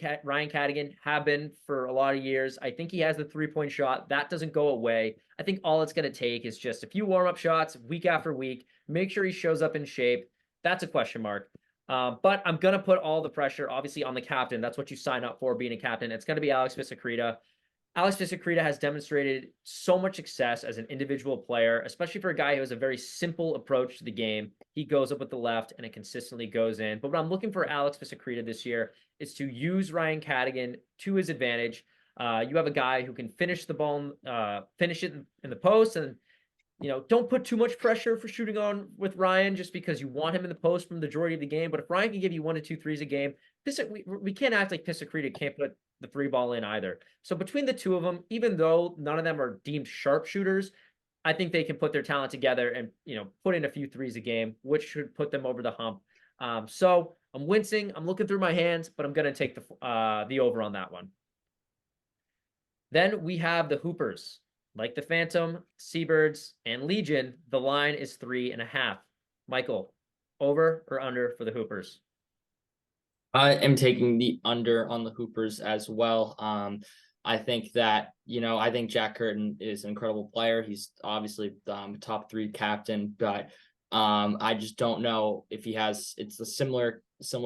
Cadigan, have been for a lot of years. I think he has the 3-point shot. That doesn't go away. I think all it's going to take is just a few warm-up shots week after week. Make sure he shows up in shape. That's a question mark. But I'm going to put all the pressure, obviously, on the captain. That's what you sign up for, being a captain. It's going to be Alex Pisacreta. Alex Pisacreta has demonstrated so much success as an individual player, especially for a guy who has a very simple approach to the game. He goes up with the left and it consistently goes in. But what I'm looking for Alex Pisacreta this year is to use Ryan Cadigan to his advantage. You have a guy who can finish the ball, finish it in the post, and don't put too much pressure for shooting on with Ryan just because you want him in the post for the majority of the game. But if Ryan can give you 1 to 2 threes a game, we can't act like Pisacreta can't put the 3 ball in either. So between the two of them, even though none of them are deemed sharpshooters, I think they can put their talent together and put in a few threes a game, which should put them over the hump. So I'm wincing. I'm looking through my hands, but I'm going to take the over on that one. Then we have the Hoopers. Like the Phantom, Seabirds, and Legion, the line is 3.5. Michael, over or under for the Hoopers? I am taking the under on the Hoopers as well. I think that, I think Jack Curtin is an incredible player. He's obviously top 3 captain, but I just don't know if he has. It's a similar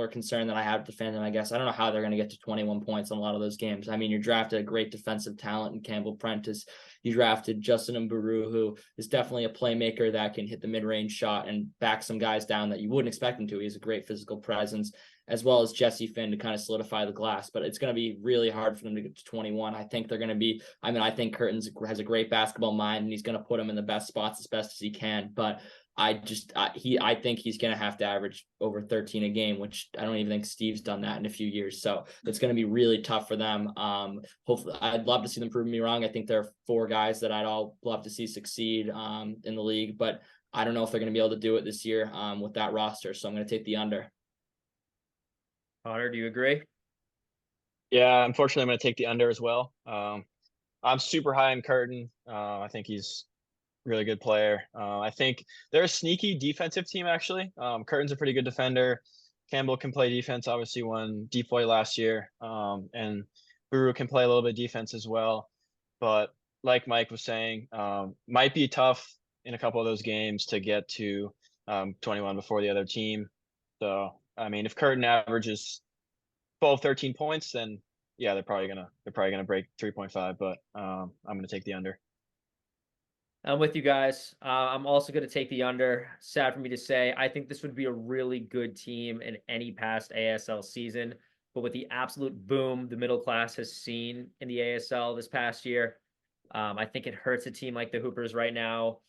concern that I have with the Phantom, I guess. I don't know how they're going to get to 21 points in a lot of those games. I mean, you drafted a great defensive talent in Campbell Prentice. You drafted Justin Mburu, who is definitely a playmaker that can hit the mid-range shot and back some guys down that you wouldn't expect him to. He has a great physical presence, as well as Jesse Finn to kind of solidify the glass. But it's going to be really hard for them to get to 21. I think they're going to be, I think Curtin has a great basketball mind, and he's going to put them in the best spots as best as he can. But I think he's going to have to average over 13 a game, which I don't even think Steve's done that in a few years. So it's going to be really tough for them. Hopefully, I'd love to see them prove me wrong. I think there are 4 guys that I'd all love to see succeed in the league, but I don't know if they're going to be able to do it this year with that roster. So I'm going to take the under. Connor, do you agree? Yeah, unfortunately, I'm going to take the under as well. I'm super high in Curtin. I think he's really good player. I think they're a sneaky defensive team, actually. Curtin's a pretty good defender. Campbell can play defense, obviously won Depoy last year. And Buru can play a little bit of defense as well. But like Mike was saying, might be tough in a couple of those games to get to 21 before the other team. So, I mean, if Curtin averages 12, 13 points, then yeah, they're probably gonna break 3.5, but I'm gonna take the under. I'm with you guys. I'm also going to take the under. Sad for me to say. I think this would be a really good team in any past ASL season. But with the absolute boom the middle class has seen in the ASL this past year, I think it hurts a team like the Hoopers right now.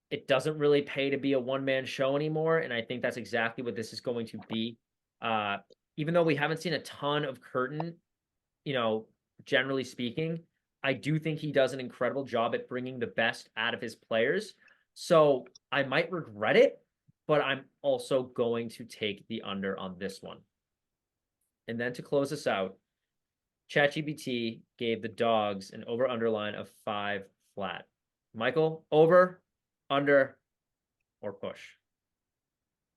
It doesn't really pay to be a one-man show anymore, and I think that's exactly what this is going to be. Uh, Even though we haven't seen a ton of Curtin, you know, generally speaking, I do think he does an incredible job at bringing the best out of his players. So I might regret it, but I'm also going to take the under on this one. And then to close us out, ChatGPT gave the dogs an over underline of 5 flat. Michael, over, under, or push?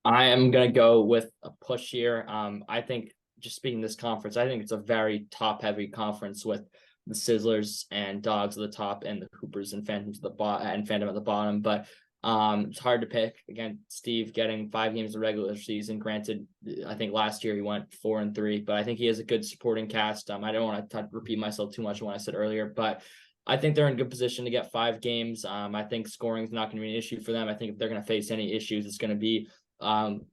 I am gonna go with a push here. I think just speaking this conference, I think it's a very top heavy conference with the Sizzlers and Dogs at the top and the Hoopers and Phantoms at the bottom and Phantom at the bottom. But it's hard to pick. Again, Steve getting 5 games of regular season. Granted, I think last year he went 4-3, but I think he has a good supporting cast. I don't want to repeat myself too much on what I said earlier, but I think they're in good position to get 5 games. I think scoring is not going to be an issue for them. I think if they're going to face any issues, it's going to be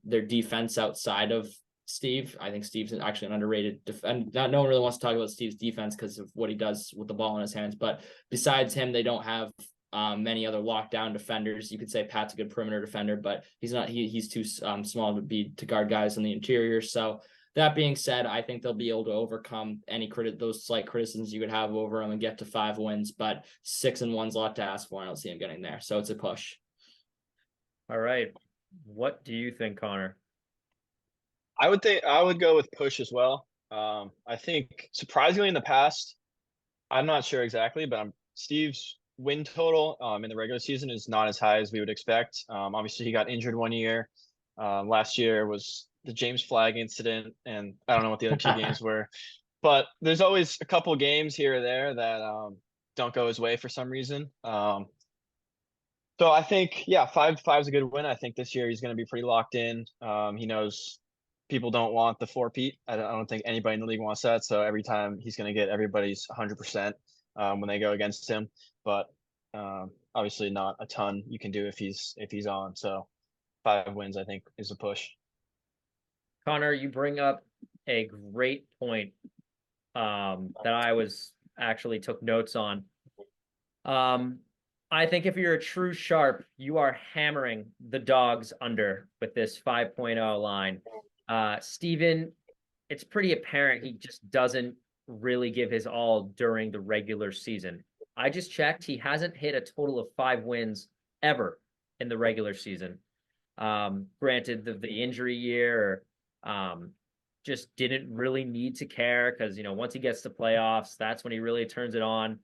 their defense outside of Steve. I think Steve's actually an underrated defense. No one really wants to talk about Steve's defense because of what he does with the ball in his hands. But besides him, they don't have many other lockdown defenders. You could say Pat's a good perimeter defender, but he's not. He's too small to guard guys on the interior. So that being said, I think they'll be able to overcome those slight criticisms you would have over them and get to 5 wins. But 6-1's a lot to ask for. I don't see him getting there, so it's a push. All right. What do you think, Connor? I would go with push as well. I think surprisingly in the past, I'm not sure exactly, but Steve's win total in the regular season is not as high as we would expect. Obviously, he got injured one year. Last year was the James Flagg incident, and I don't know what the other 2 games were. But there's always a couple games here or there that don't go his way for some reason. So I think, yeah, five's a good win. I think this year he's going to be pretty locked in. He knows people don't want the four-peat. I don't think anybody in the league wants that. So every time he's going to get everybody's 100% when they go against him. But obviously not a ton you can do if he's on. So 5 wins, I think, is a push. Connor, you bring up a great point that I was actually took notes on. I think if you're a true sharp, you are hammering the dogs under with this 5.0 line. Steven, it's pretty apparent he just doesn't really give his all during the regular season. I just checked. He hasn't hit a total of 5 wins ever in the regular season. Granted, the injury year just didn't really need to care because, once he gets to playoffs, that's when he really turns it on.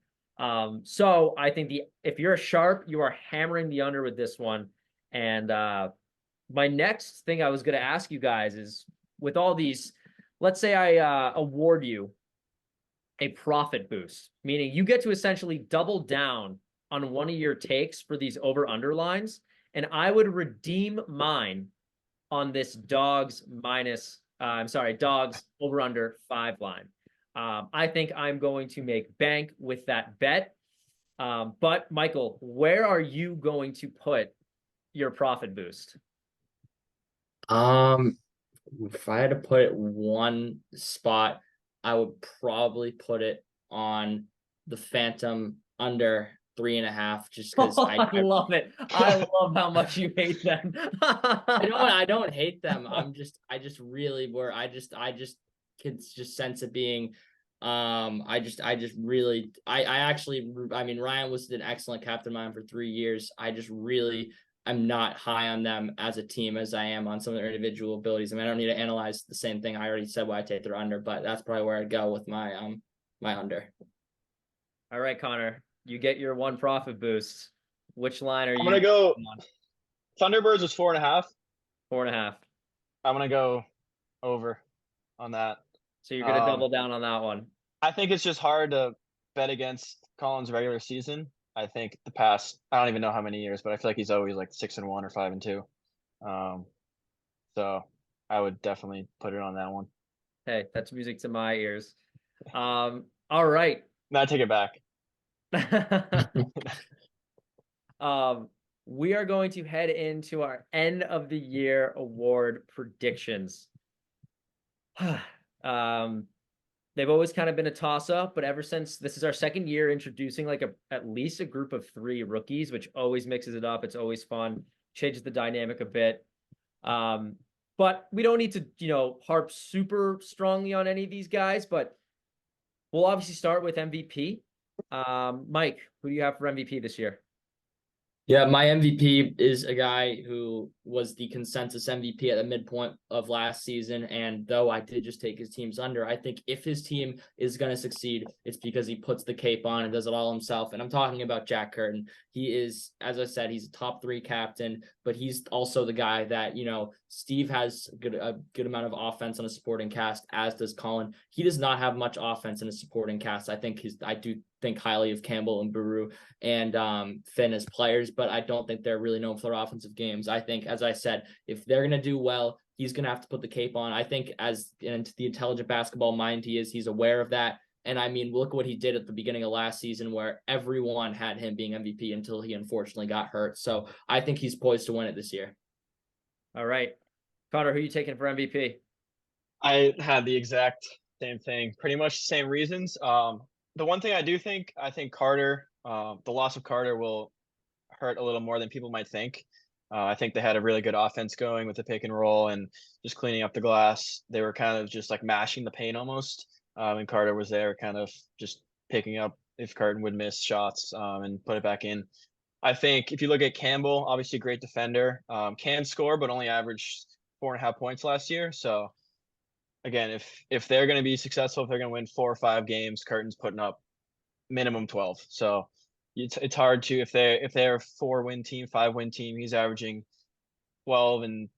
So I think if you're a sharp, you are hammering the under with this one. And my next thing I was going to ask you guys is with all these, let's say I award you a profit boost, meaning you get to essentially double down on one of your takes for these over underlines. And I would redeem mine on this dogs over under 5 line. I think I'm going to make bank with that bet. But Michael, where are you going to put your profit boost? If I had to put it one spot, I would probably put it on the Phantom under 3.5, just because I love it. I love how much you hate them. I don't hate them. I could just sense it being I mean, Ryan was an excellent captain of mine for 3 years. I'm not high on them as a team as I am on some of their individual abilities. I mean, I don't need to analyze the same thing. I already said why I take their under, but that's probably where I'd go with my my under. All right, Connor, you get your one profit boost. Which line are you? I'm gonna go. Thunderbirds was 4.5. 4.5. I'm gonna go over on that. So you're gonna double down on that one. I think it's just hard to bet against Collins' regular season. I think the past, I don't even know how many years, but I feel like he's always like 6-1 or 5-2. So I would definitely put it on that one. Hey, that's music to my ears. All right. No, I take it back. We are going to head into our end of the year award predictions. they've always kind of been a toss up, but ever since this is our second year introducing like at least a group of 3 rookies, which always mixes it up. It's always fun, changes the dynamic a bit. But we don't need to, harp super strongly on any of these guys, but we'll obviously start with MVP. Mike, who do you have for MVP this year? Yeah, my MVP is a guy who was the consensus MVP at the midpoint of last season. And though I did just take his teams under, I think if his team is going to succeed, it's because he puts the cape on and does it all himself. And I'm talking about Jack Curtin. He is, as I said, he's a top 3 captain, but he's also the guy that, Steve has a good amount of offense on a supporting cast, as does Colin. He does not have much offense in a supporting cast. I do think highly of Campbell and Baru and Finn as players, but I don't think they're really known for their offensive games. I think, as I said, if they're going to do well, he's going to have to put the cape on. I think as into the intelligent basketball mind he is, he's aware of that. And I mean, look what he did at the beginning of last season where everyone had him being MVP until he unfortunately got hurt. So I think he's poised to win it this year. All right. Connor, who are you taking for MVP? I had the exact same thing, pretty much the same reasons. The one thing I think Carter, the loss of Carter will hurt a little more than people might think. I think they had a really good offense going with the pick and roll and just cleaning up the glass. They were kind of just like mashing the paint almost. And Carter was there kind of just picking up if Carton would miss shots and put it back in. I think if you look at Campbell, obviously a great defender, can score, but only averaged 4.5 points last year. So again, if they're going to be successful, if they're going to win 4 or 5 games, Curtin's putting up minimum 12. So it's hard to if they're a 4-win team, 5-win team, he's averaging 12 and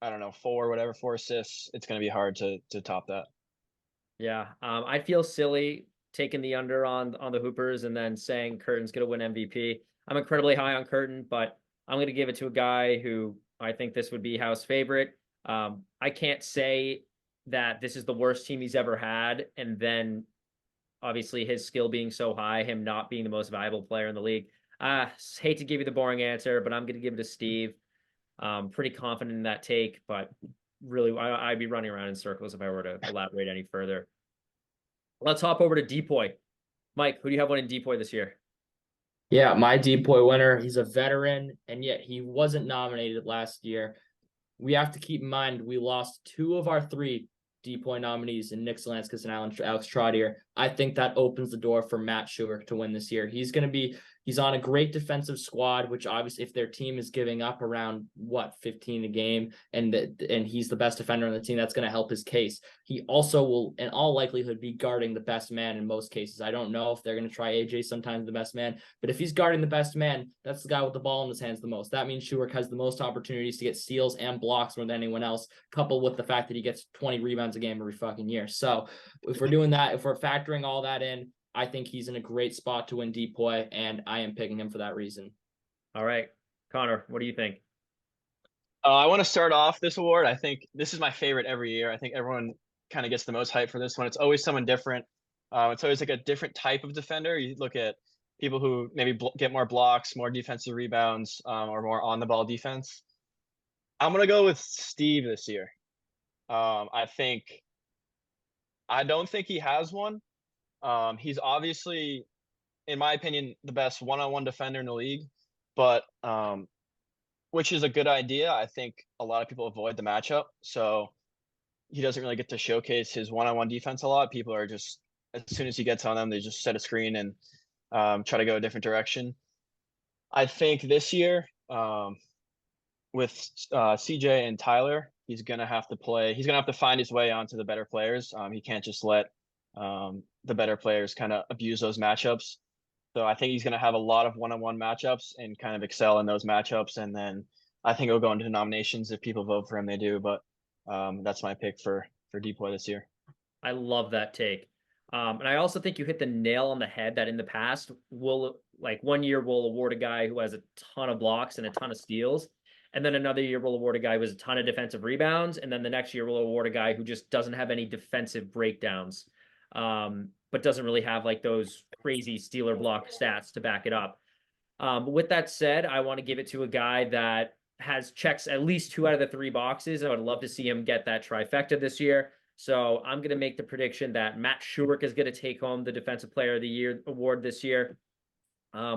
I don't know 4 assists. It's going to be hard to top that. Yeah, I feel silly taking the under on the Hoopers and then saying Curtin's going to win MVP. I'm incredibly high on Curtin, but I'm going to give it to a guy who I think this would be house favorite. I can't say that this is the worst team he's ever had, and then obviously his skill being so high, him not being the most valuable player in the league. Hate to give you the boring answer, but I'm going to give it to Steve. Pretty confident in that take, but really, I'd be running around in circles if I were to elaborate any further. Let's hop over to Depoy. Mike, who do you have winning Depoy this year? Yeah, my Depoy winner. He's a veteran, and yet he wasn't nominated last year. We have to keep in mind we lost 2 of our 3 Depoy nominees in Nick Zelanskas and Alex Trottier. I think that opens the door for Matt Schuer to win this year. He's on a great defensive squad, which obviously if their team is giving up around 15 a game and he's the best defender on the team, that's going to help his case. He also will in all likelihood be guarding the best man in most cases. I don't know if they're going to try AJ sometimes the best man, but if he's guarding the best man, that's the guy with the ball in his hands the most. That means Schuer has the most opportunities to get steals and blocks more than anyone else, coupled with the fact that he gets 20 rebounds a game every fucking year. So if we're doing that, if we're factoring all that in, I think he's in a great spot to win Depoy, and I am picking him for that reason. All right. Connor, what do you think? I want to start off this award. I think this is my favorite every year. I think everyone kind of gets the most hype for this one. It's always someone different. It's always like a different type of defender. You look at people who maybe get more blocks, more defensive rebounds, or more on the ball defense. I'm going to go with Steve this year. I don't think he has one. He's obviously, in my opinion, the best one-on-one defender in the league, but which is a good idea. I think a lot of people avoid the matchup, so he doesn't really get to showcase his one-on-one defense a lot. People are just, as soon as he gets on them, they just set a screen and try to go a different direction. I think this year, with CJ and Tyler, he's gonna have to play. He's gonna have to find his way onto the better players. He can't just let the better players kind of abuse those matchups. So I think he's going to have a lot of one-on-one matchups and kind of excel in those matchups. And then I think he'll go into nominations if people vote for him. They do, but that's my pick for Depoy this year. I love that take. And I also think you hit the nail on the head that in the past, one year we'll award a guy who has a ton of blocks and a ton of steals. And then another year we'll award a guy who has a ton of defensive rebounds. And then the next year we'll award a guy who just doesn't have any defensive breakdowns. But doesn't really have like those crazy stealer block stats to back it up. With that said, I want to give it to a guy that checks at least 2 out of the 3 boxes. I would love to see him get that trifecta this year. So I'm going to make the prediction that Matt Schuerk is going to take home the Defensive Player of the Year award this year.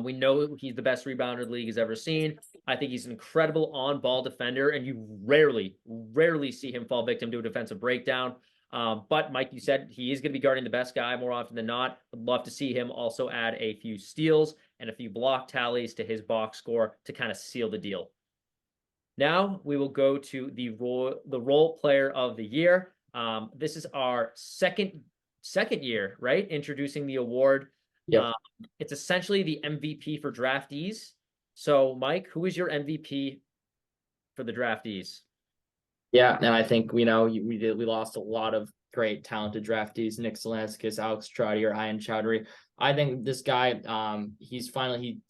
We know he's the best rebounder the league has ever seen. I think he's an incredible on-ball defender, and you rarely see him fall victim to a defensive breakdown. But Mike, you said he is going to be guarding the best guy more often than not. Would love to see him also add a few steals and a few block tallies to his box score to kind of seal the deal. Now we will go to the role player of the year. This is our second year, right? Introducing the award. Yep. It's essentially the MVP for draftees. So, Mike, who is your MVP for the draftees? Yeah, and I think we lost a lot of great talented draftees: Nick Solanskis, Alex Trottier, Ian Chowdhury. I think this guy, he's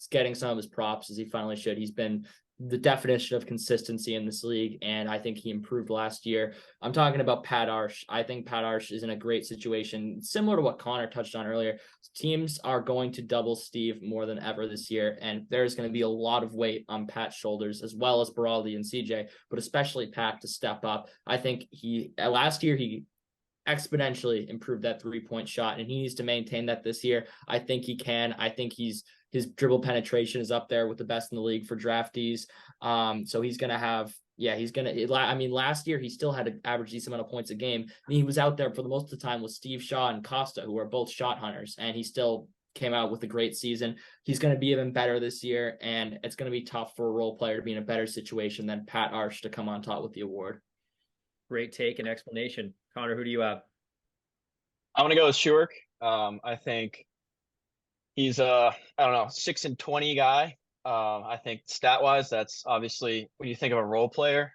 getting some of his props as he finally should. He's been the definition of consistency in this league, and I think he improved last year. I'm talking about Pat Arsh. I think Pat Arsh is in a great situation, similar to what Connor touched on earlier. Teams are going to double Steve more than ever this year, and there's going to be a lot of weight on Pat's shoulders, as well as Baraldi and CJ, but especially Pat to step up. I think last year he exponentially improved that 3-point shot, and he needs to maintain that this year. I think he can. I think his dribble penetration is up there with the best in the league for draftees. So he's going to have, last year he still had to average decent amount of points a game. And he was out there for the most of the time with Steve Shaw and Costa, who are both shot hunters, and he still came out with a great season. He's going to be even better this year, and it's going to be tough for a role player to be in a better situation than Pat Arsh to come on top with the award. Great take and explanation. Connor, who do you have? I want to go with Schuerk. I think he's I don't know, 6-20 guy. I think stat wise, that's obviously when you think of a role player,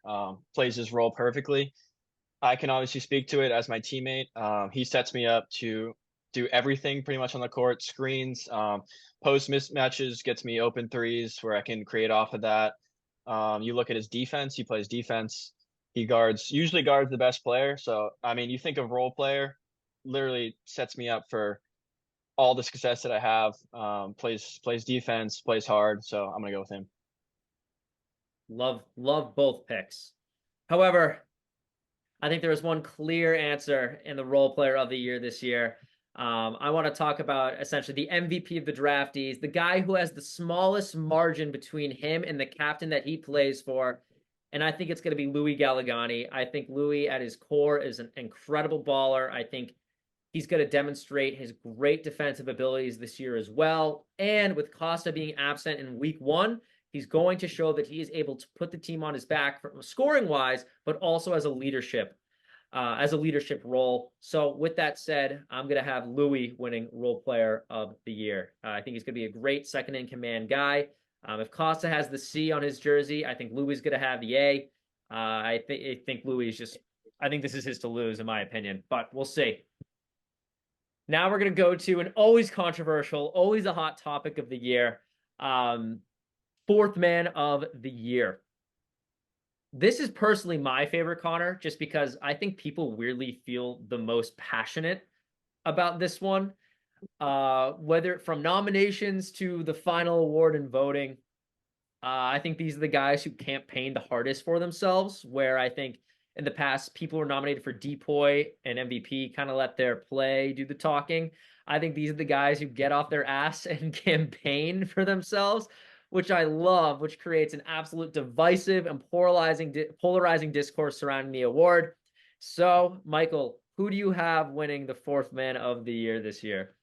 plays his role perfectly. I can obviously speak to it as my teammate. He sets me up to do everything pretty much on the court: screens, post mismatches, gets me open threes where I can create off of that. You look at his defense; he plays defense. He usually guards the best player. So I mean, you think of role player, literally sets me up for all the success that I have. Plays defense, plays hard. So I'm gonna go with him. Love both picks. However, I think there is one clear answer in the role player of the year this year. I want to talk about essentially the MVP of the draftees, the guy who has the smallest margin between him and the captain that he plays for. And I think it's going to be Louis Gallegani. I think Louis at his core is an incredible baller. I think he's going to demonstrate his great defensive abilities this year as well. And with Costa being absent in week 1, he's going to show that he is able to put the team on his back scoring wise, but also as a leadership role. So with that said, I'm going to have Louis winning role player of the year. I think he's going to be a great second in command guy. If Costa has the C on his jersey, I think Louis is going to have the A. I think Louis is I think this is his to lose in my opinion, but we'll see. Now we're going to go to an always controversial, always a hot topic of the year. Fourth man of the year. This is personally my favorite, Connor, just because I think people weirdly feel the most passionate about this one. Whether from nominations to the final award and voting, I think these are the guys who campaigned the hardest for themselves, where I think in the past, people were nominated for DPOY and MVP, kind of let their play do the talking. I think these are the guys who get off their ass and campaign for themselves, which I love, which creates an absolute divisive and polarizing discourse surrounding the award. So, Michael, who do you have winning the fourth man of the year this year?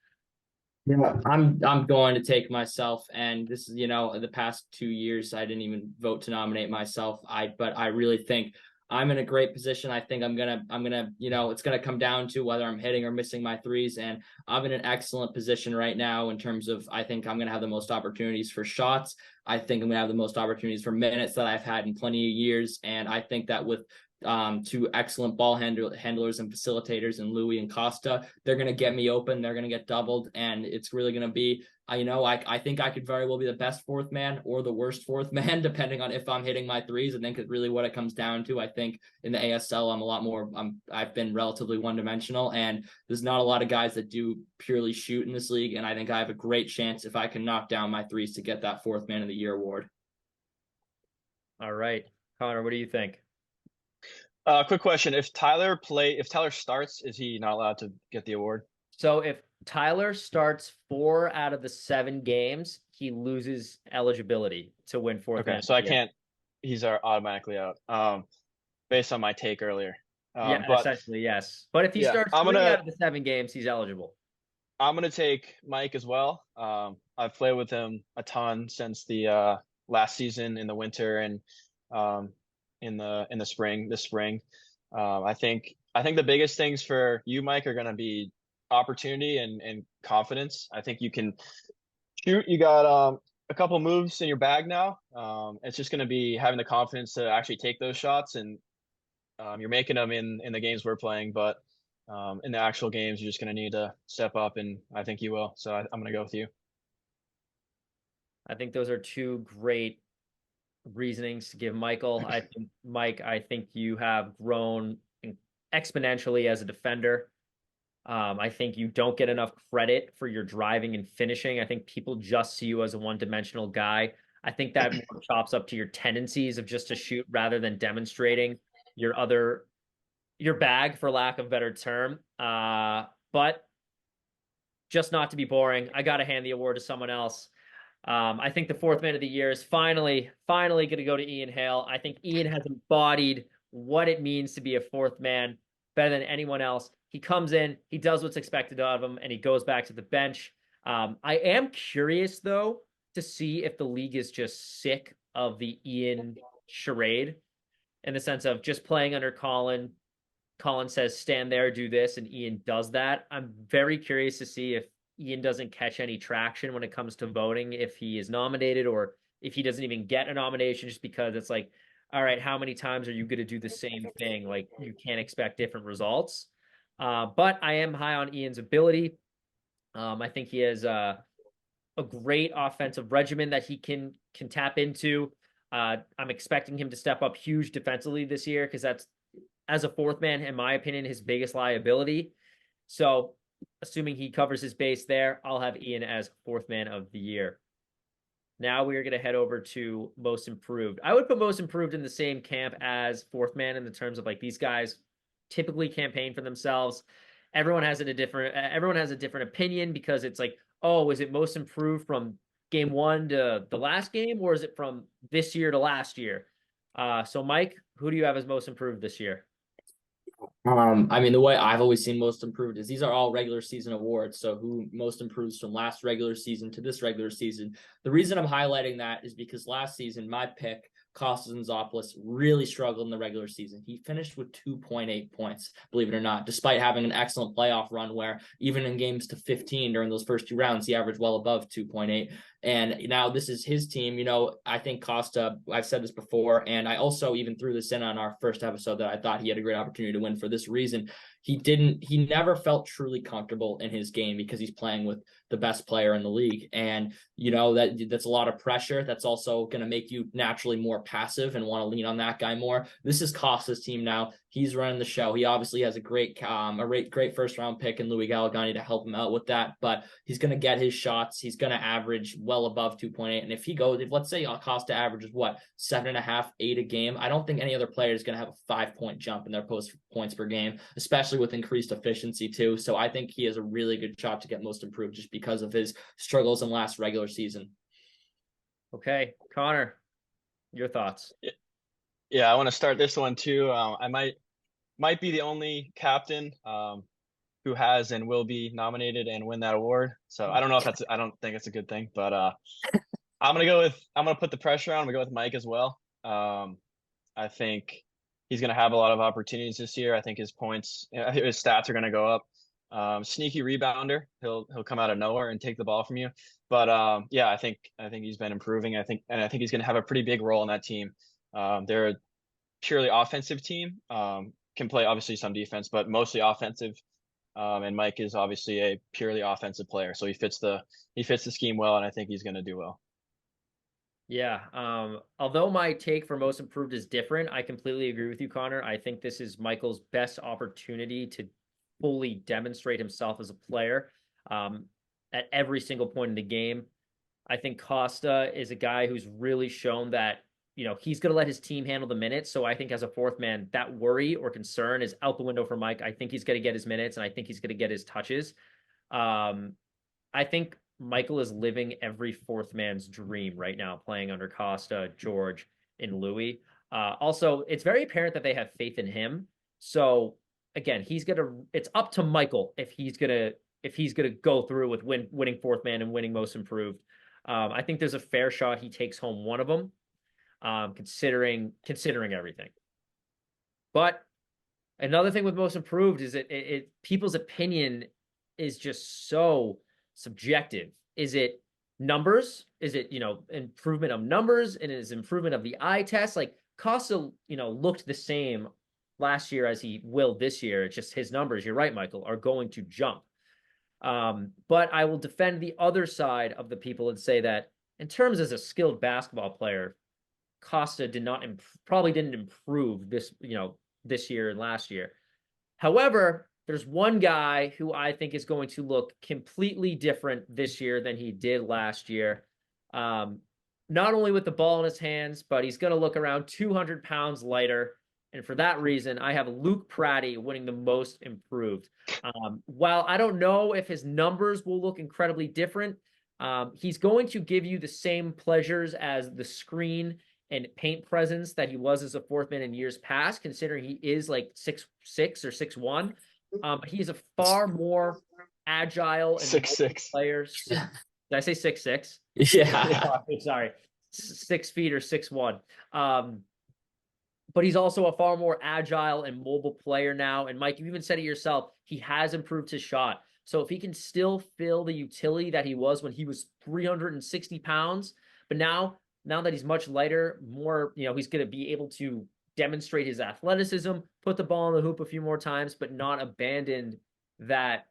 Yeah, I'm going to take myself, and this is, the past 2 years I didn't even vote to nominate myself. But I really think I'm in a great position. I think I'm gonna, it's gonna come down to whether I'm hitting or missing my threes, and I'm in an excellent position right now in terms of I think I'm gonna have the most opportunities for shots. I think I'm gonna have the most opportunities for minutes that I've had in plenty of years, and I think that with 2 excellent ball handlers and facilitators in Louis and Costa, they're going to get me open. They're going to get doubled. And it's really going to be, I think I could very well be the best fourth man or the worst fourth man, depending on if I'm hitting my threes. I think it's really what it comes down to. I think in the ASL, I'm a lot more, I've been relatively one-dimensional, and there's not a lot of guys that do purely shoot in this league. And I think I have a great chance if I can knock down my threes to get that fourth man of the year award. All right. Connor, what do you think? Quick question: if Tyler starts, is he not allowed to get the award? So if Tyler starts 4 out of the 7 games, he loses eligibility to win fourth man Okay, of so the I year. can't. He's automatically out. Based on my take earlier. Yeah, But essentially, yes. But if he yeah, starts 3 out of the 7 games, he's eligible. I'm gonna take Mike as well. I've played with him a ton since the last season in the winter and um, in the spring. This spring, I think the biggest things for you, Mike, are gonna be opportunity and confidence. I think you can shoot. You got a couple moves in your bag now. It's just gonna be having the confidence to actually take those shots, and you're making them in the games we're playing, but in the actual games, you're just going to need to step up, and I think you will. So I'm going to go with you. I think those are two great reasonings to give Michael. I think, Mike, I think you have grown exponentially as a defender. I think you don't get enough credit for your driving and finishing. I think people just see you as a one-dimensional guy. I think that more chops up to your tendencies of just to shoot rather than demonstrating your bag, for lack of a better term. But just not to be boring, I got to hand the award to someone else. I think the fourth man of the year is finally going to go to Ian Hale. I think Ian has embodied what it means to be a fourth man better than anyone else. He comes in, he does what's expected of him, and he goes back to the bench. I am curious, though, to see if the league is just sick of the Ian charade in the sense of just playing under Colin. Colin says, stand there, do this, and Ian does that. I'm very curious to see if Ian doesn't catch any traction when it comes to voting, if he is nominated or if he doesn't even get a nomination, just because it's like, all right, how many times are you going to do the same thing? Like, you can't expect different results. But I am high on Ian's ability. I think he has a great offensive regimen that he can tap into. I'm expecting him to step up huge defensively this year because that's, as a fourth man, in my opinion, his biggest liability. So, assuming he covers his base there, I'll have Ian as fourth man of the year. Now we are going to head over to most improved. I would put most improved in the same camp as fourth man in the terms of like these guys typically campaign for themselves. Everyone has a different opinion because it's like, oh, is it most improved from game one to the last game, or is it from this year to last year? So Mike, who do you have as most improved this year? I mean, the way I've always seen most improved is these are all regular season awards. So who most improves from last regular season to this regular season. The reason I'm highlighting that is because last season, my pick, Kostas Antzopoulos, really struggled in the regular season. He finished with 2.8 points, believe it or not, despite having an excellent playoff run where even in games to 15 during those first 2 rounds, he averaged well above 2.8. And now this is his team. I think Costa, I've said this before, and I also even threw this in on our first episode that I thought he had a great opportunity to win for this reason. He never felt truly comfortable in his game because he's playing with the best player in the league. And, that's a lot of pressure. That's also going to make you naturally more passive and want to lean on that guy more. This is Costa's team now. He's running the show. He obviously has a great first round pick in Louis Gallegani to help him out with that, but he's going to get his shots. He's going to average well above 2.8. And if let's say Costa averages 7.5, 8 a game, I don't think any other player is going to have a 5-point jump in their post points per game, especially with increased efficiency too. So I think he has a really good shot to get most improved just because of his struggles in last regular season. Okay, Connor, your thoughts. Yeah, I want to start this one too. I might be the only captain who has and will be nominated and win that award. So I don't know if I don't think it's a good thing, but I'm gonna put the pressure on. I'm gonna go with Mike as well. I think he's gonna have a lot of opportunities this year. I think his stats are gonna go up. Sneaky rebounder. He'll come out of nowhere and take the ball from you. But yeah, I think he's been improving. I think he's gonna have a pretty big role in that team. They're a purely offensive team. Can play obviously some defense, but mostly offensive. And Mike is obviously a purely offensive player, so he fits the scheme well, and I think he's going to do well. Yeah. Although my take for most improved is different, I completely agree with you, Connor. I think this is Michael's best opportunity to fully demonstrate himself as a player at every single point in the game. I think Costa is a guy who's really shown that he's going to let his team handle the minutes. So I think as a fourth man, that worry or concern is out the window for Mike. I think he's going to get his minutes, and I think he's going to get his touches. I think Michael is living every fourth man's dream right now, playing under Costa, George, and Louis. Also, it's very apparent that they have faith in him. So again, it's up to Michael if he's gonna go through with winning fourth man and winning most improved. I think there's a fair shot he takes home one of them, considering everything. But another thing with most improved is it people's opinion is just so subjective. Is it numbers? Is it, improvement of numbers, and is improvement of the eye test? Like Costa, looked the same last year as he will this year. It's just his numbers, you're right, Michael, are going to jump. But I will defend the other side of the people and say that in terms as a skilled basketball player, Costa probably didn't improve this year and last year. However, there's one guy who I think is going to look completely different this year than he did last year. Not only with the ball in his hands, but he's going to look around 200 pounds lighter. And for that reason, I have Luke Pratty winning the most improved. While I don't know if his numbers will look incredibly different, he's going to give you the same pleasures as the screen and paint presence that he was as a fourth man in years past, considering he is like 6'6" or 6'1". He's a far more agile and 6'6" player. Did I say 6'6"? Yeah. Sorry. 6 feet or 6'1". But he's also a far more agile and mobile player now. And Mike, you even said it yourself, he has improved his shot. So if he can still fill the utility that he was when he was 360 pounds, but now that he's much lighter, more, he's going to be able to demonstrate his athleticism, put the ball in the hoop a few more times, but not abandon that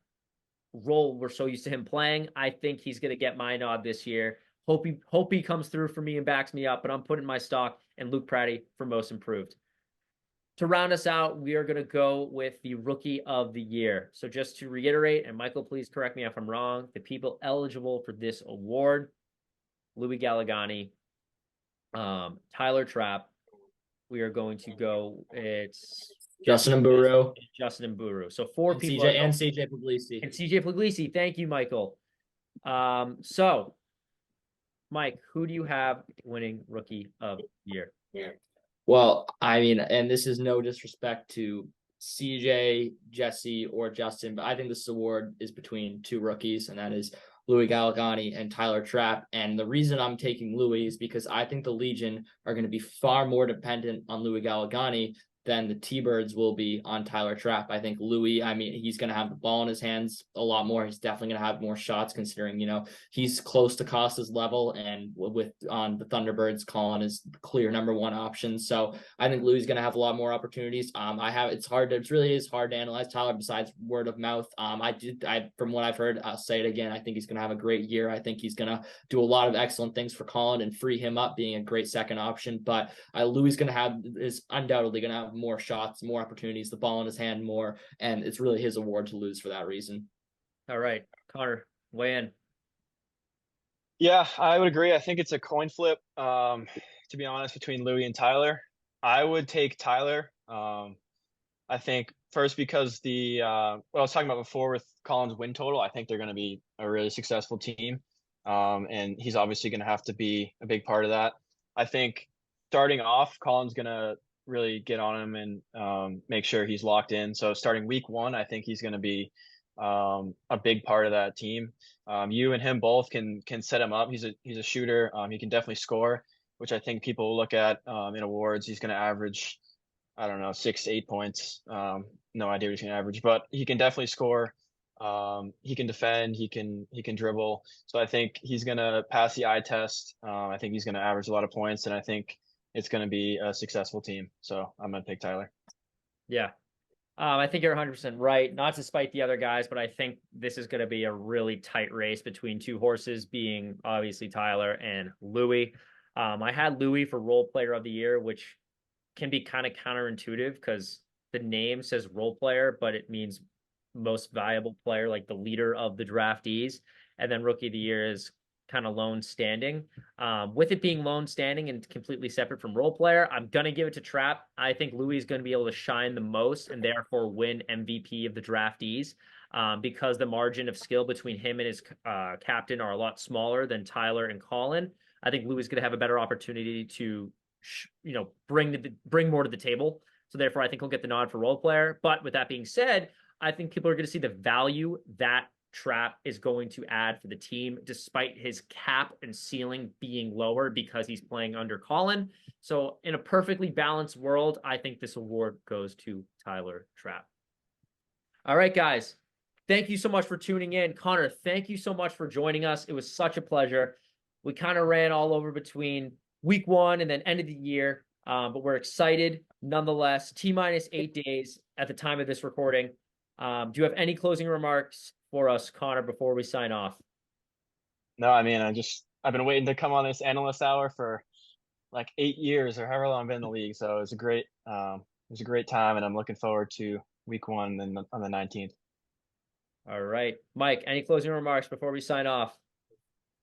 role we're so used to him playing. I think he's going to get my nod this year. Hope he comes through for me and backs me up, but I'm putting my stock in Luke Pratty for most improved. To round us out, we are going to go with the rookie of the year. So just to reiterate, and Michael, please correct me if I'm wrong, the people eligible for this award: Louis Gallegani, Tyler Trapp. We are going to go, it's Justin Mburu. Justin Mburu. So four people. CJ Puglisi. And CJ Puglisi. Thank you, Michael. So, Mike, who do you have winning rookie of the year? Well, I mean, and this is no disrespect to CJ, Jesse, or Justin, but I think this award is between two rookies, and that is Louis Gallegani and Tyler Trapp. And the reason I'm taking Louis is because I think the Legion are going to be far more dependent on Louis Gallegani than the T-Birds will be on Tyler Trapp. I think Louis, he's going to have the ball in his hands a lot more. He's definitely going to have more shots, considering, he's close to Costa's level, and with on the Thunderbirds, Colin is clear number one option. So I think Louis is going to have a lot more opportunities. It really is hard to analyze Tyler besides word of mouth. From what I've heard, I'll say it again, I think he's going to have a great year. I think he's going to do a lot of excellent things for Colin and free him up being a great second option. But Louis is undoubtedly going to have more shots, more opportunities, the ball in his hand more, and it's really his award to lose for that reason. All right, Connor, weigh in. Yeah, I would agree. I think it's a coin flip, to be honest, between Louis and Tyler. I would take Tyler. I think first because what I was talking about before with Colin's win total, I think they're going to be a really successful team. And he's obviously going to have to be a big part of that. I think starting off, Colin's going to really get on him and make sure he's locked in. So starting week 1, I think he's going to be a big part of that team. You and him both can set him up. He's a shooter. He can definitely score, which I think people look at in awards. He's going to average, I don't know, 6 to 8 points. No idea what he's going to average, but he can definitely score. He can defend. He can dribble. So I think he's going to pass the eye test. I think he's going to average a lot of points, and I think it's going to be a successful team. So I'm going to pick Tyler. Yeah. I think you're 100% right. Not to spite the other guys, but I think this is going to be a really tight race between two horses, being obviously Tyler and Louis. I had Louis for role player of the year, which can be kind of counterintuitive because the name says role player, but it means most valuable player, like the leader of the draftees. And then rookie of the year is kind of lone standing. With it being lone standing and completely separate from role player, I'm going to give it to Trap. I think Louis is going to be able to shine the most and therefore win MVP of the draftees, because the margin of skill between him and his captain are a lot smaller than Tyler and Colin. I think Louis is going to have a better opportunity to, bring more to the table. So therefore, I think he'll get the nod for role player. But with that being said, I think people are going to see the value that Trap is going to add for the team, despite his cap and ceiling being lower because he's playing under Colin. So in a perfectly balanced world, I think this award goes to Tyler Trap. All right, guys. Thank you so much for tuning in. Connor, thank you so much for joining us. It was such a pleasure. We kind of ran all over between week 1 and then end of the year, but we're excited nonetheless. T-minus 8 days at the time of this recording. Do you have any closing remarks for us, Connor, before we sign off? No, I mean, I've been waiting to come on this analyst hour for like 8 years or however long I've been in the league. So it was a great time, and I'm looking forward to week 1 and on the 19th. All right, Mike, any closing remarks before we sign off?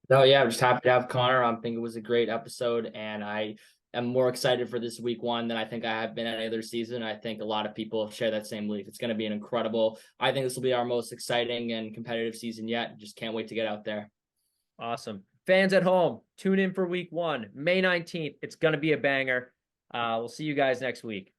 No, yeah, I'm just happy to have Connor. I think it was a great episode, and I am more excited for this week 1 than I think I have been any other season. I think a lot of people share that same belief. It's going to be I think this will be our most exciting and competitive season yet. Just can't wait to get out there. Awesome. Fans at home, tune in for week 1, May 19th. It's going to be a banger. We'll see you guys next week.